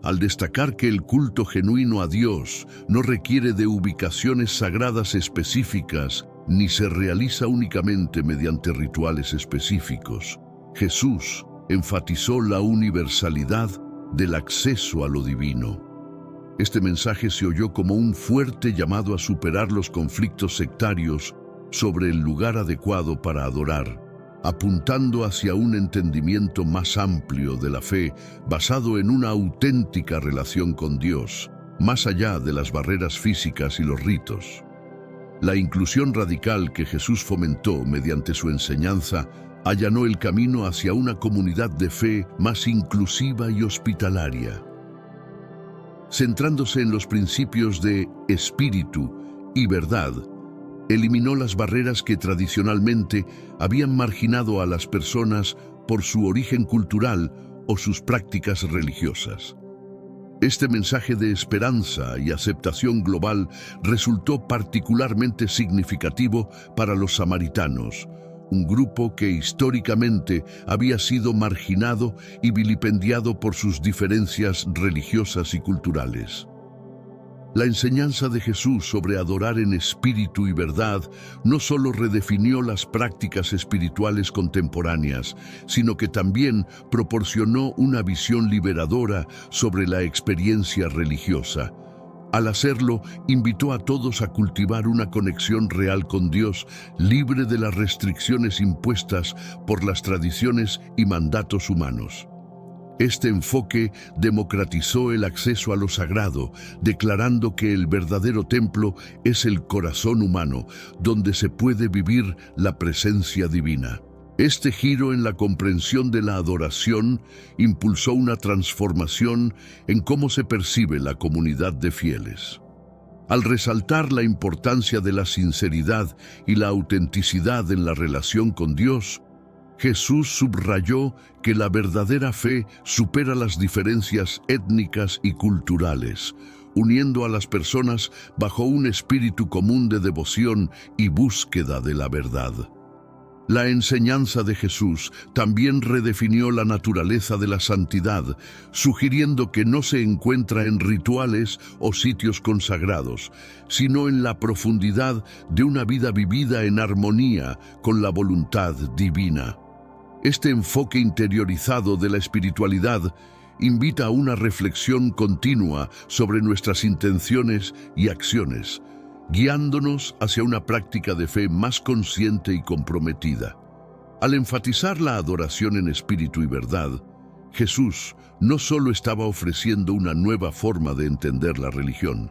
S1: Al destacar que el culto genuino a Dios no requiere de ubicaciones sagradas específicas ni se realiza únicamente mediante rituales específicos, Jesús enfatizó la universalidad del acceso a lo divino. Este mensaje se oyó como un fuerte llamado a superar los conflictos sectarios sobre el lugar adecuado para adorar, apuntando hacia un entendimiento más amplio de la fe basado en una auténtica relación con Dios, más allá de las barreras físicas y los ritos. La inclusión radical que Jesús fomentó mediante su enseñanza allanó el camino hacia una comunidad de fe más inclusiva y hospitalaria. Centrándose en los principios de espíritu y verdad, eliminó las barreras que tradicionalmente habían marginado a las personas por su origen cultural o sus prácticas religiosas. Este mensaje de esperanza y aceptación global resultó particularmente significativo para los samaritanos, un grupo que históricamente había sido marginado y vilipendiado por sus diferencias religiosas y culturales. La enseñanza de Jesús sobre adorar en espíritu y verdad no solo redefinió las prácticas espirituales contemporáneas, sino que también proporcionó una visión liberadora sobre la experiencia religiosa. Al hacerlo, invitó a todos a cultivar una conexión real con Dios, libre de las restricciones impuestas por las tradiciones y mandatos humanos. Este enfoque democratizó el acceso a lo sagrado, declarando que el verdadero templo es el corazón humano, donde se puede vivir la presencia divina. Este giro en la comprensión de la adoración impulsó una transformación en cómo se percibe la comunidad de fieles. Al resaltar la importancia de la sinceridad y la autenticidad en la relación con Dios, Jesús subrayó que la verdadera fe supera las diferencias étnicas y culturales, uniendo a las personas bajo un espíritu común de devoción y búsqueda de la verdad. La enseñanza de Jesús también redefinió la naturaleza de la santidad, sugiriendo que no se encuentra en rituales o sitios consagrados, sino en la profundidad de una vida vivida en armonía con la voluntad divina. Este enfoque interiorizado de la espiritualidad invita a una reflexión continua sobre nuestras intenciones y acciones, guiándonos hacia una práctica de fe más consciente y comprometida. Al enfatizar la adoración en espíritu y verdad, Jesús no solo estaba ofreciendo una nueva forma de entender la religión,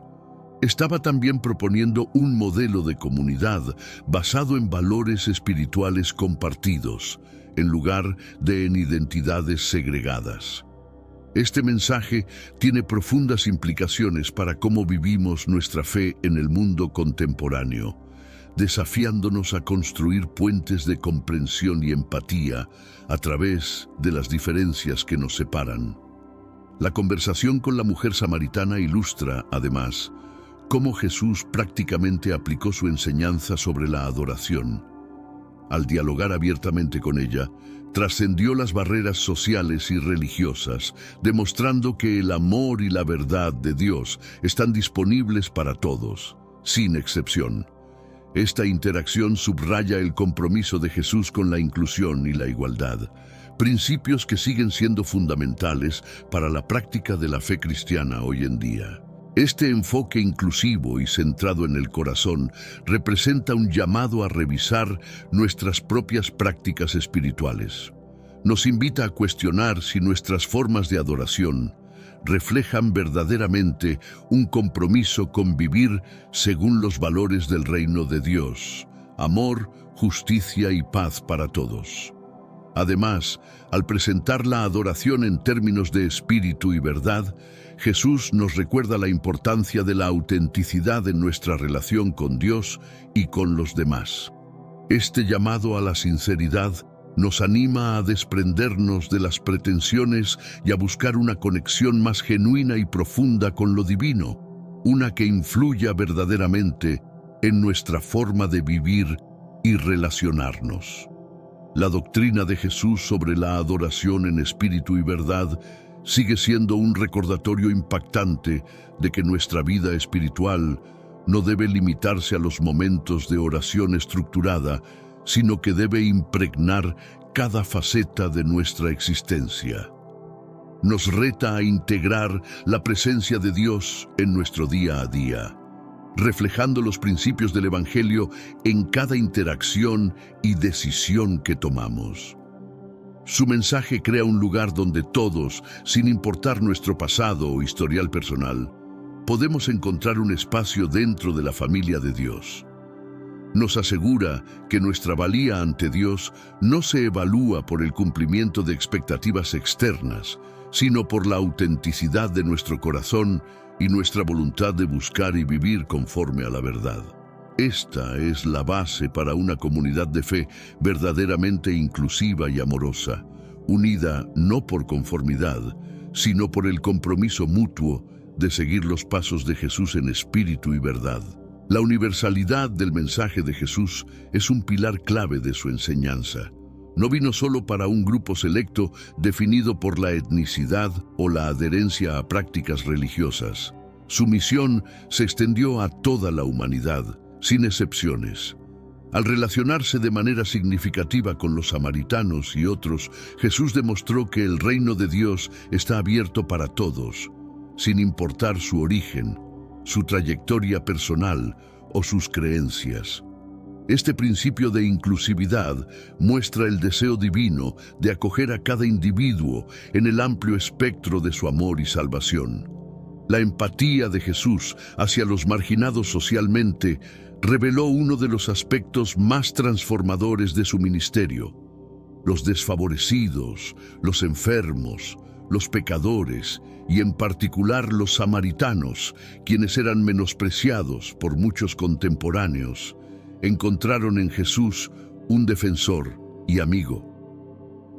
S1: estaba también proponiendo un modelo de comunidad basado en valores espirituales compartidos, en lugar de en identidades segregadas. Este mensaje tiene profundas implicaciones para cómo vivimos nuestra fe en el mundo contemporáneo, desafiándonos a construir puentes de comprensión y empatía a través de las diferencias que nos separan. La conversación con la mujer samaritana ilustra, además, cómo Jesús prácticamente aplicó su enseñanza sobre la adoración. Al dialogar abiertamente con ella, trascendió las barreras sociales y religiosas, demostrando que el amor y la verdad de Dios están disponibles para todos, sin excepción. Esta interacción subraya el compromiso de Jesús con la inclusión y la igualdad, principios que siguen siendo fundamentales para la práctica de la fe cristiana hoy en día. Este enfoque inclusivo y centrado en el corazón representa un llamado a revisar nuestras propias prácticas espirituales. Nos invita a cuestionar si nuestras formas de adoración reflejan verdaderamente un compromiso con vivir según los valores del reino de Dios: amor, justicia y paz para todos. Además, al presentar la adoración en términos de espíritu y verdad, Jesús nos recuerda la importancia de la autenticidad en nuestra relación con Dios y con los demás. Este llamado a la sinceridad nos anima a desprendernos de las pretensiones y a buscar una conexión más genuina y profunda con lo divino, una que influya verdaderamente en nuestra forma de vivir y relacionarnos. La doctrina de Jesús sobre la adoración en espíritu y verdad sigue siendo un recordatorio impactante de que nuestra vida espiritual no debe limitarse a los momentos de oración estructurada, sino que debe impregnar cada faceta de nuestra existencia. Nos reta a integrar la presencia de Dios en nuestro día a día, reflejando los principios del Evangelio en cada interacción y decisión que tomamos. Su mensaje crea un lugar donde todos, sin importar nuestro pasado o historial personal, podemos encontrar un espacio dentro de la familia de Dios. Nos asegura que nuestra valía ante Dios no se evalúa por el cumplimiento de expectativas externas, sino por la autenticidad de nuestro corazón y nuestra voluntad de buscar y vivir conforme a la verdad. Esta es la base para una comunidad de fe verdaderamente inclusiva y amorosa, unida no por conformidad, sino por el compromiso mutuo de seguir los pasos de Jesús en espíritu y verdad. La universalidad del mensaje de Jesús es un pilar clave de su enseñanza. No vino solo para un grupo selecto definido por la etnicidad o la adherencia a prácticas religiosas. Su misión se extendió a toda la humanidad, sin excepciones. Al relacionarse de manera significativa con los samaritanos y otros, Jesús demostró que el reino de Dios está abierto para todos, sin importar su origen, su trayectoria personal o sus creencias. Este principio de inclusividad muestra el deseo divino de acoger a cada individuo en el amplio espectro de su amor y salvación. La empatía de Jesús hacia los marginados socialmente reveló uno de los aspectos más transformadores de su ministerio. Los desfavorecidos, los enfermos, los pecadores y en particular los samaritanos, quienes eran menospreciados por muchos contemporáneos, encontraron en Jesús un defensor y amigo.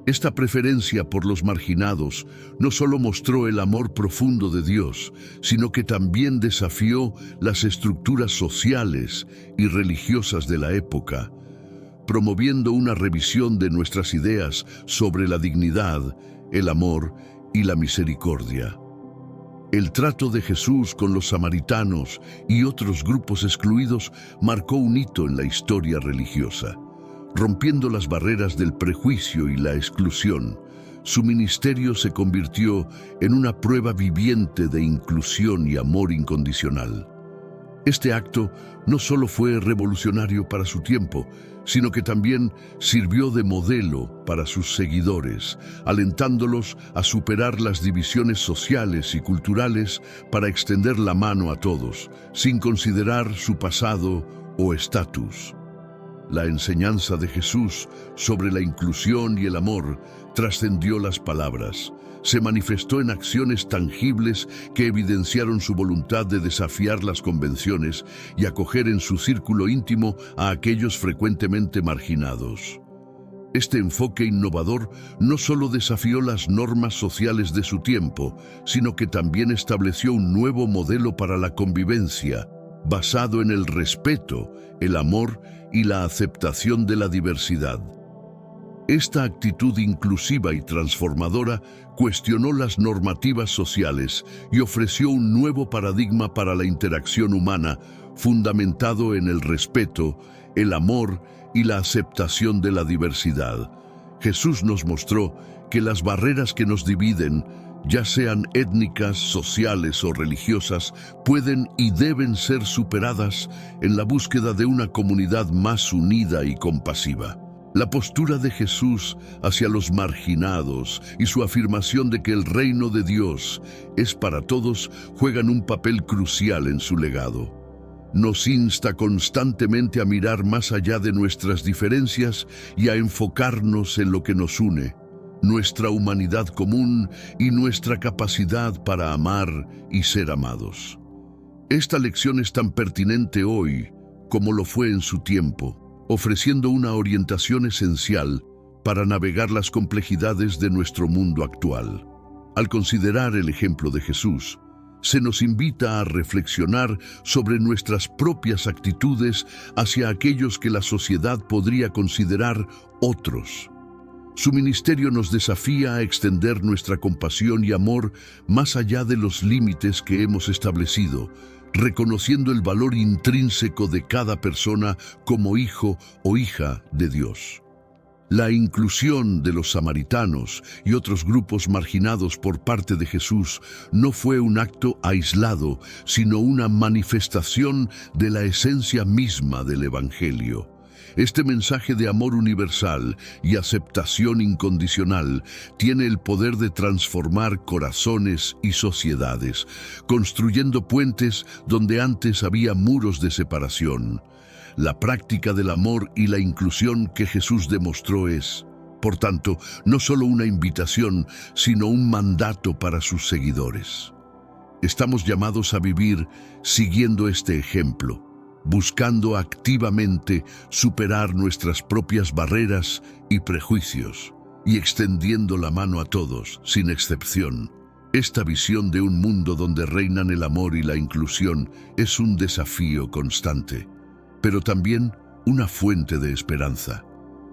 S1: Esta preferencia por los marginados no solo mostró el amor profundo de Dios, sino que también desafió las estructuras sociales y religiosas de la época, promoviendo una revisión de nuestras ideas sobre la dignidad, el amor y la misericordia. El trato de Jesús con los samaritanos y otros grupos excluidos marcó un hito en la historia religiosa. Rompiendo las barreras del prejuicio y la exclusión, su ministerio se convirtió en una prueba viviente de inclusión y amor incondicional. Este acto no solo fue revolucionario para su tiempo, sino que también sirvió de modelo para sus seguidores, alentándolos a superar las divisiones sociales y culturales para extender la mano a todos, sin considerar su pasado o estatus. La enseñanza de Jesús sobre la inclusión y el amor trascendió las palabras. Se manifestó en acciones tangibles que evidenciaron su voluntad de desafiar las convenciones y acoger en su círculo íntimo a aquellos frecuentemente marginados. Este enfoque innovador no solo desafió las normas sociales de su tiempo, sino que también estableció un nuevo modelo para la convivencia, basado en el respeto, el amor y la aceptación de la diversidad. Esta actitud inclusiva y transformadora cuestionó las normativas sociales y ofreció un nuevo paradigma para la interacción humana, fundamentado en el respeto, el amor y la aceptación de la diversidad. Jesús nos mostró que las barreras que nos dividen, ya sean étnicas, sociales o religiosas, pueden y deben ser superadas en la búsqueda de una comunidad más unida y compasiva. La postura de Jesús hacia los marginados y su afirmación de que el reino de Dios es para todos juegan un papel crucial en su legado. Nos insta constantemente a mirar más allá de nuestras diferencias y a enfocarnos en lo que nos une, nuestra humanidad común y nuestra capacidad para amar y ser amados. Esta lección es tan pertinente hoy como lo fue en su tiempo, ofreciendo una orientación esencial para navegar las complejidades de nuestro mundo actual. Al considerar el ejemplo de Jesús, se nos invita a reflexionar sobre nuestras propias actitudes hacia aquellos que la sociedad podría considerar otros. Su ministerio nos desafía a extender nuestra compasión y amor más allá de los límites que hemos establecido, reconociendo el valor intrínseco de cada persona como hijo o hija de Dios. La inclusión de los samaritanos y otros grupos marginados por parte de Jesús no fue un acto aislado, sino una manifestación de la esencia misma del Evangelio. Este mensaje de amor universal y aceptación incondicional tiene el poder de transformar corazones y sociedades, construyendo puentes donde antes había muros de separación. La práctica del amor y la inclusión que Jesús demostró es, por tanto, no solo una invitación, sino un mandato para sus seguidores. Estamos llamados a vivir siguiendo este ejemplo, buscando activamente superar nuestras propias barreras y prejuicios, y extendiendo la mano a todos, sin excepción. Esta visión de un mundo donde reinan el amor y la inclusión es un desafío constante, pero también una fuente de esperanza.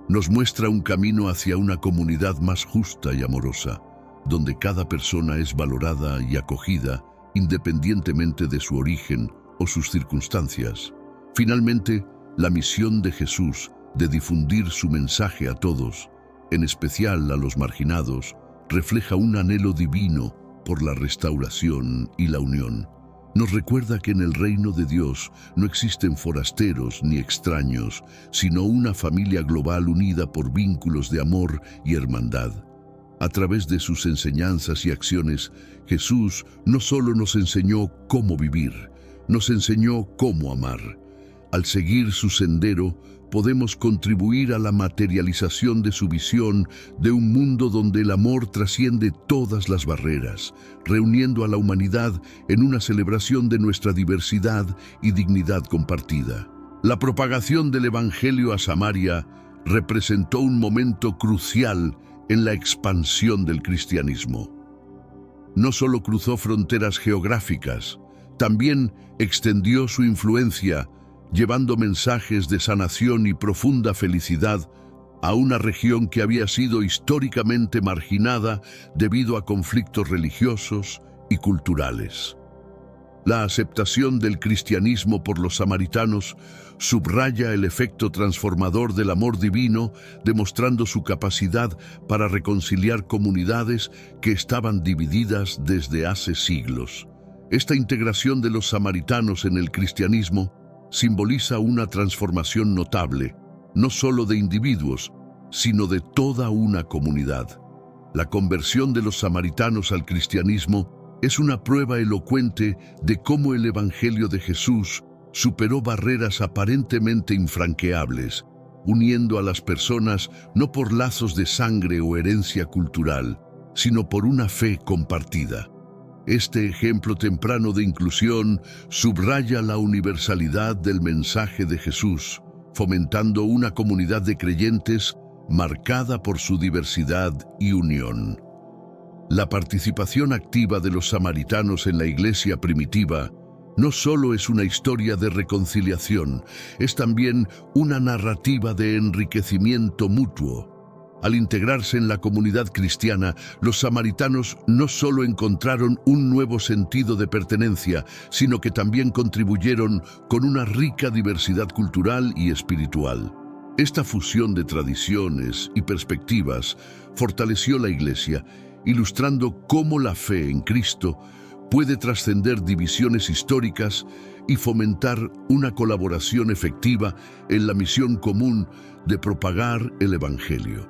S1: Nos muestra un camino hacia una comunidad más justa y amorosa, donde cada persona es valorada y acogida independientemente de su origen o sus circunstancias. Finalmente, la misión de Jesús de difundir su mensaje a todos, en especial a los marginados, refleja un anhelo divino por la restauración y la unión. Nos recuerda que en el reino de Dios no existen forasteros ni extraños, sino una familia global unida por vínculos de amor y hermandad. A través de sus enseñanzas y acciones, Jesús no solo nos enseñó cómo vivir, nos enseñó cómo amar. Al seguir su sendero, podemos contribuir a la materialización de su visión de un mundo donde el amor trasciende todas las barreras, reuniendo a la humanidad en una celebración de nuestra diversidad y dignidad compartida. La propagación del Evangelio a Samaria representó un momento crucial en la expansión del cristianismo. No solo cruzó fronteras geográficas, también extendió su influencia, llevando mensajes de sanación y profunda felicidad a una región que había sido históricamente marginada debido a conflictos religiosos y culturales. La aceptación del cristianismo por los samaritanos subraya el efecto transformador del amor divino, demostrando su capacidad para reconciliar comunidades que estaban divididas desde hace siglos. Esta integración de los samaritanos en el cristianismo simboliza una transformación notable, no solo de individuos, sino de toda una comunidad. La conversión de los samaritanos al cristianismo es una prueba elocuente de cómo el Evangelio de Jesús superó barreras aparentemente infranqueables uniendo a las personas no por lazos de sangre o herencia cultural, sino por una fe compartida. Este ejemplo temprano de inclusión subraya la universalidad del mensaje de Jesús, fomentando una comunidad de creyentes marcada por su diversidad y unión. La participación activa de los samaritanos en la iglesia primitiva no solo es una historia de reconciliación, es también una narrativa de enriquecimiento mutuo. Al integrarse en la comunidad cristiana, los samaritanos no solo encontraron un nuevo sentido de pertenencia, sino que también contribuyeron con una rica diversidad cultural y espiritual. Esta fusión de tradiciones y perspectivas fortaleció la Iglesia, ilustrando cómo la fe en Cristo puede trascender divisiones históricas y fomentar una colaboración efectiva en la misión común de propagar el Evangelio.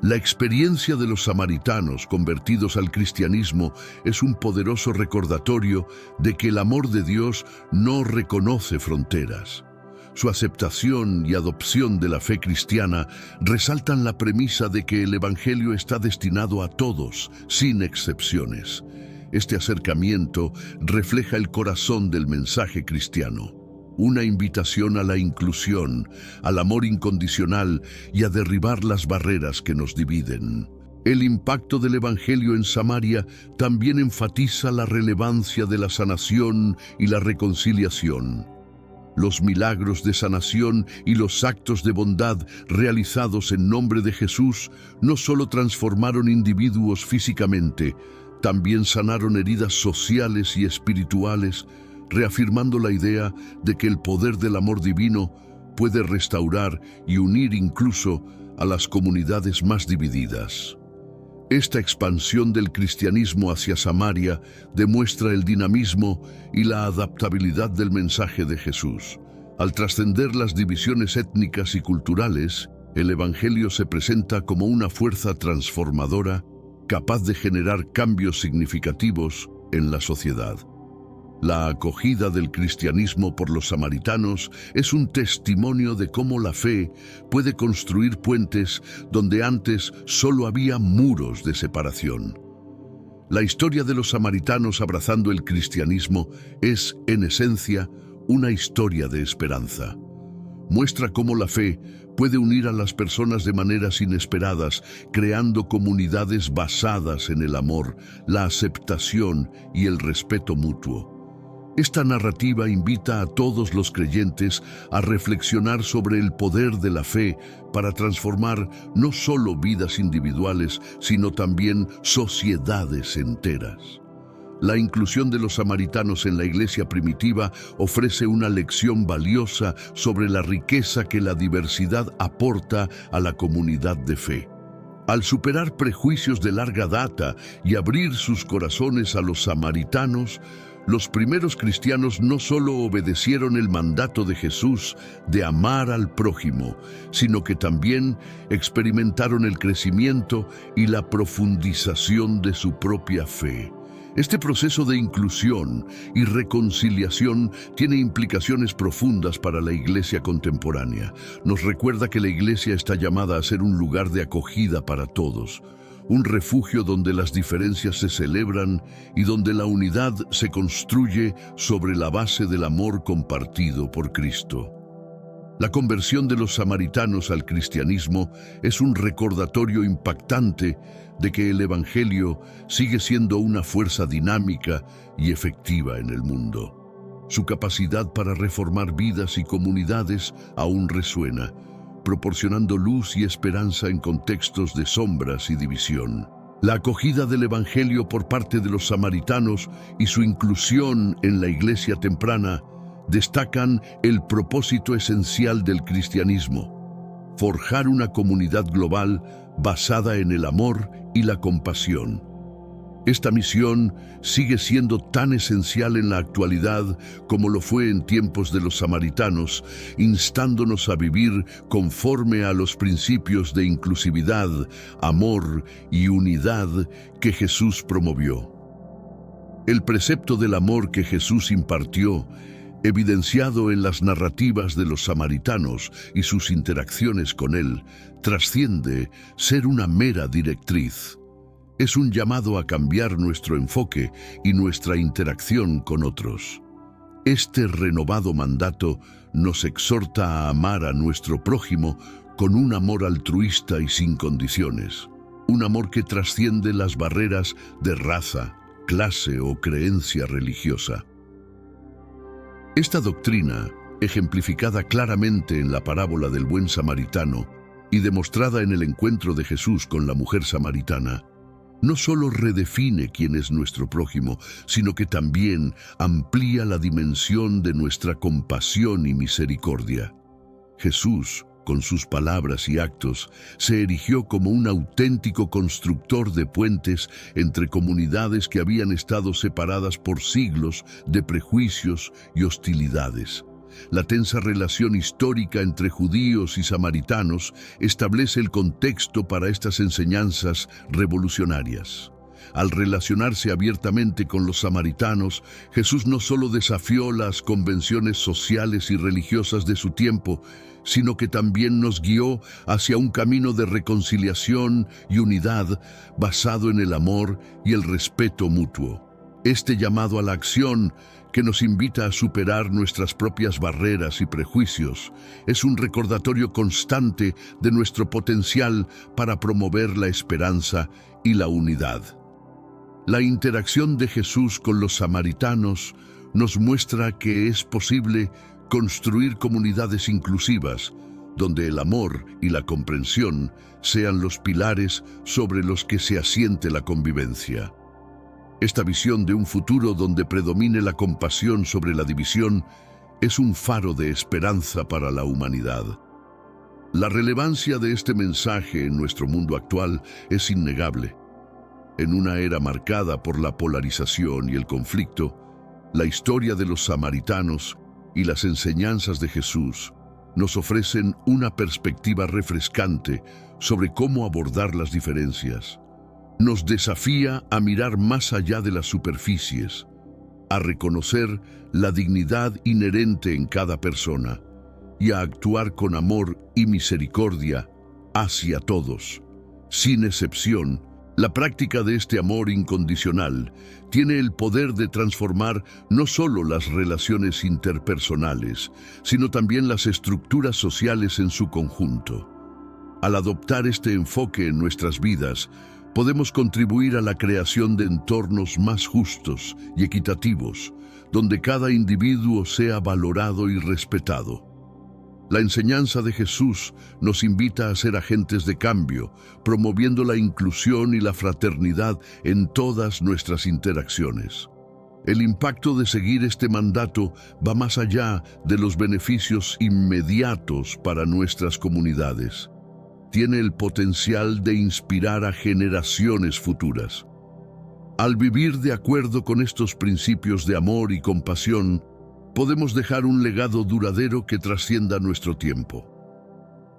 S1: La experiencia de los samaritanos convertidos al cristianismo es un poderoso recordatorio de que el amor de Dios no reconoce fronteras. Su aceptación y adopción de la fe cristiana resaltan la premisa de que el Evangelio está destinado a todos, sin excepciones. Este acercamiento refleja el corazón del mensaje cristiano, una invitación a la inclusión, al amor incondicional y a derribar las barreras que nos dividen. El impacto del Evangelio en Samaria también enfatiza la relevancia de la sanación y la reconciliación. Los milagros de sanación y los actos de bondad realizados en nombre de Jesús no solo transformaron individuos físicamente, también sanaron heridas sociales y espirituales, reafirmando la idea de que el poder del amor divino puede restaurar y unir incluso a las comunidades más divididas. Esta expansión del cristianismo hacia Samaria demuestra el dinamismo y la adaptabilidad del mensaje de Jesús. Al trascender las divisiones étnicas y culturales, el Evangelio se presenta como una fuerza transformadora capaz de generar cambios significativos en la sociedad. La acogida del cristianismo por los samaritanos es un testimonio de cómo la fe puede construir puentes donde antes solo había muros de separación. La historia de los samaritanos abrazando el cristianismo es, en esencia, una historia de esperanza. Muestra cómo la fe puede unir a las personas de maneras inesperadas, creando comunidades basadas en el amor, la aceptación y el respeto mutuo. Esta narrativa invita a todos los creyentes a reflexionar sobre el poder de la fe para transformar no solo vidas individuales, sino también sociedades enteras. La inclusión de los samaritanos en la iglesia primitiva ofrece una lección valiosa sobre la riqueza que la diversidad aporta a la comunidad de fe. Al superar prejuicios de larga data y abrir sus corazones a los samaritanos, los primeros cristianos no solo obedecieron el mandato de Jesús de amar al prójimo, sino que también experimentaron el crecimiento y la profundización de su propia fe. Este proceso de inclusión y reconciliación tiene implicaciones profundas para la iglesia contemporánea. Nos recuerda que la iglesia está llamada a ser un lugar de acogida para todos, un refugio donde las diferencias se celebran y donde la unidad se construye sobre la base del amor compartido por Cristo. La conversión de los samaritanos al cristianismo es un recordatorio impactante de que el Evangelio sigue siendo una fuerza dinámica y efectiva en el mundo. Su capacidad para reformar vidas y comunidades aún resuena, proporcionando luz y esperanza en contextos de sombras y división. La acogida del Evangelio por parte de los samaritanos y su inclusión en la iglesia temprana destacan el propósito esencial del cristianismo: forjar una comunidad global basada en el amor y la compasión. Esta misión sigue siendo tan esencial en la actualidad como lo fue en tiempos de los samaritanos, instándonos a vivir conforme a los principios de inclusividad, amor y unidad que Jesús promovió. El precepto del amor que Jesús impartió evidenciado en las narrativas de los samaritanos y sus interacciones con él, trasciende ser una mera directriz. Es un llamado a cambiar nuestro enfoque y nuestra interacción con otros. Este renovado mandato nos exhorta a amar a nuestro prójimo con un amor altruista y sin condiciones, un amor que trasciende las barreras de raza, clase o creencia religiosa. Esta doctrina, ejemplificada claramente en la parábola del buen samaritano y demostrada en el encuentro de Jesús con la mujer samaritana, no solo redefine quién es nuestro prójimo, sino que también amplía la dimensión de nuestra compasión y misericordia. Jesús, con sus palabras y actos, se erigió como un auténtico constructor de puentes entre comunidades que habían estado separadas por siglos de prejuicios y hostilidades. La tensa relación histórica entre judíos y samaritanos establece el contexto para estas enseñanzas revolucionarias. Al relacionarse abiertamente con los samaritanos, Jesús no solo desafió las convenciones sociales y religiosas de su tiempo, sino que también nos guió hacia un camino de reconciliación y unidad basado en el amor y el respeto mutuo. Este llamado a la acción, que nos invita a superar nuestras propias barreras y prejuicios, es un recordatorio constante de nuestro potencial para promover la esperanza y la unidad. La interacción de Jesús con los samaritanos nos muestra que es posible construir comunidades inclusivas, donde el amor y la comprensión sean los pilares sobre los que se asiente la convivencia. Esta visión de un futuro donde predomine la compasión sobre la división es un faro de esperanza para la humanidad. La relevancia de este mensaje en nuestro mundo actual es innegable. En una era marcada por la polarización y el conflicto, la historia de los samaritanos y las enseñanzas de Jesús nos ofrecen una perspectiva refrescante sobre cómo abordar las diferencias. Nos desafía a mirar más allá de las superficies, a reconocer la dignidad inherente en cada persona y a actuar con amor y misericordia hacia todos. Sin excepción, la práctica de este amor incondicional tiene el poder de transformar no solo las relaciones interpersonales, sino también las estructuras sociales en su conjunto. Al adoptar este enfoque en nuestras vidas, podemos contribuir a la creación de entornos más justos y equitativos, donde cada individuo sea valorado y respetado. La enseñanza de Jesús nos invita a ser agentes de cambio, promoviendo la inclusión y la fraternidad en todas nuestras interacciones. El impacto de seguir este mandato va más allá de los beneficios inmediatos para nuestras comunidades. Tiene el potencial de inspirar a generaciones futuras. Al vivir de acuerdo con estos principios de amor y compasión, podemos dejar un legado duradero que trascienda nuestro tiempo.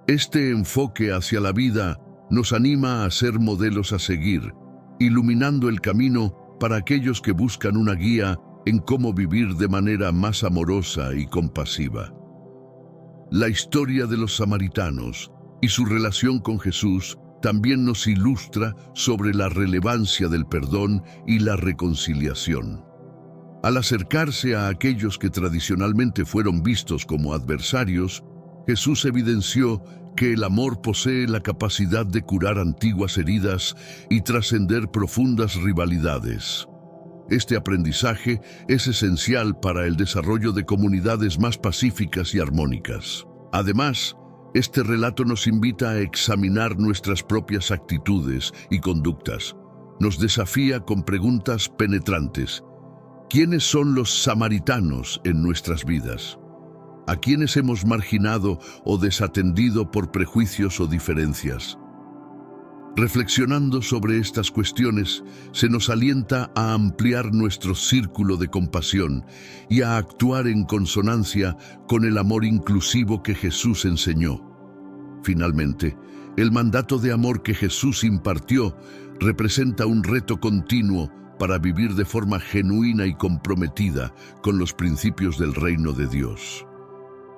S1: Este enfoque hacia la vida nos anima a ser modelos a seguir, iluminando el camino para aquellos que buscan una guía en cómo vivir de manera más amorosa y compasiva. La historia de los samaritanos y su relación con Jesús también nos ilustra sobre la relevancia del perdón y la reconciliación. Al acercarse a aquellos que tradicionalmente fueron vistos como adversarios, Jesús evidenció que el amor posee la capacidad de curar antiguas heridas y trascender profundas rivalidades. Este aprendizaje es esencial para el desarrollo de comunidades más pacíficas y armónicas. Además, este relato nos invita a examinar nuestras propias actitudes y conductas. Nos desafía con preguntas penetrantes. ¿Quiénes son los samaritanos en nuestras vidas? ¿A quiénes hemos marginado o desatendido por prejuicios o diferencias? Reflexionando sobre estas cuestiones, se nos alienta a ampliar nuestro círculo de compasión y a actuar en consonancia con el amor inclusivo que Jesús enseñó. Finalmente, el mandato de amor que Jesús impartió representa un reto continuo para vivir de forma genuina y comprometida con los principios del reino de Dios.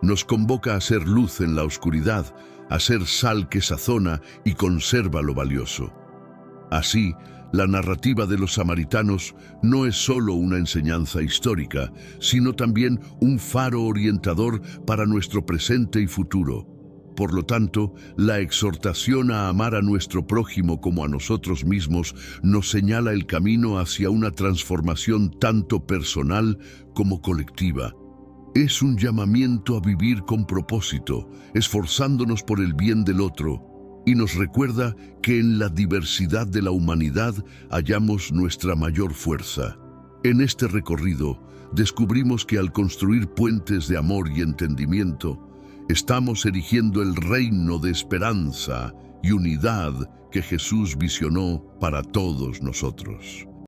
S1: Nos convoca a ser luz en la oscuridad, a ser sal que sazona y conserva lo valioso. Así, la narrativa de los samaritanos no es solo una enseñanza histórica, sino también un faro orientador para nuestro presente y futuro. Por lo tanto, la exhortación a amar a nuestro prójimo como a nosotros mismos nos señala el camino hacia una transformación tanto personal como colectiva. Es un llamamiento a vivir con propósito, esforzándonos por el bien del otro, y nos recuerda que en la diversidad de la humanidad hallamos nuestra mayor fuerza. En este recorrido, descubrimos que al construir puentes de amor y entendimiento, estamos erigiendo el reino de esperanza y unidad que Jesús visionó para todos nosotros.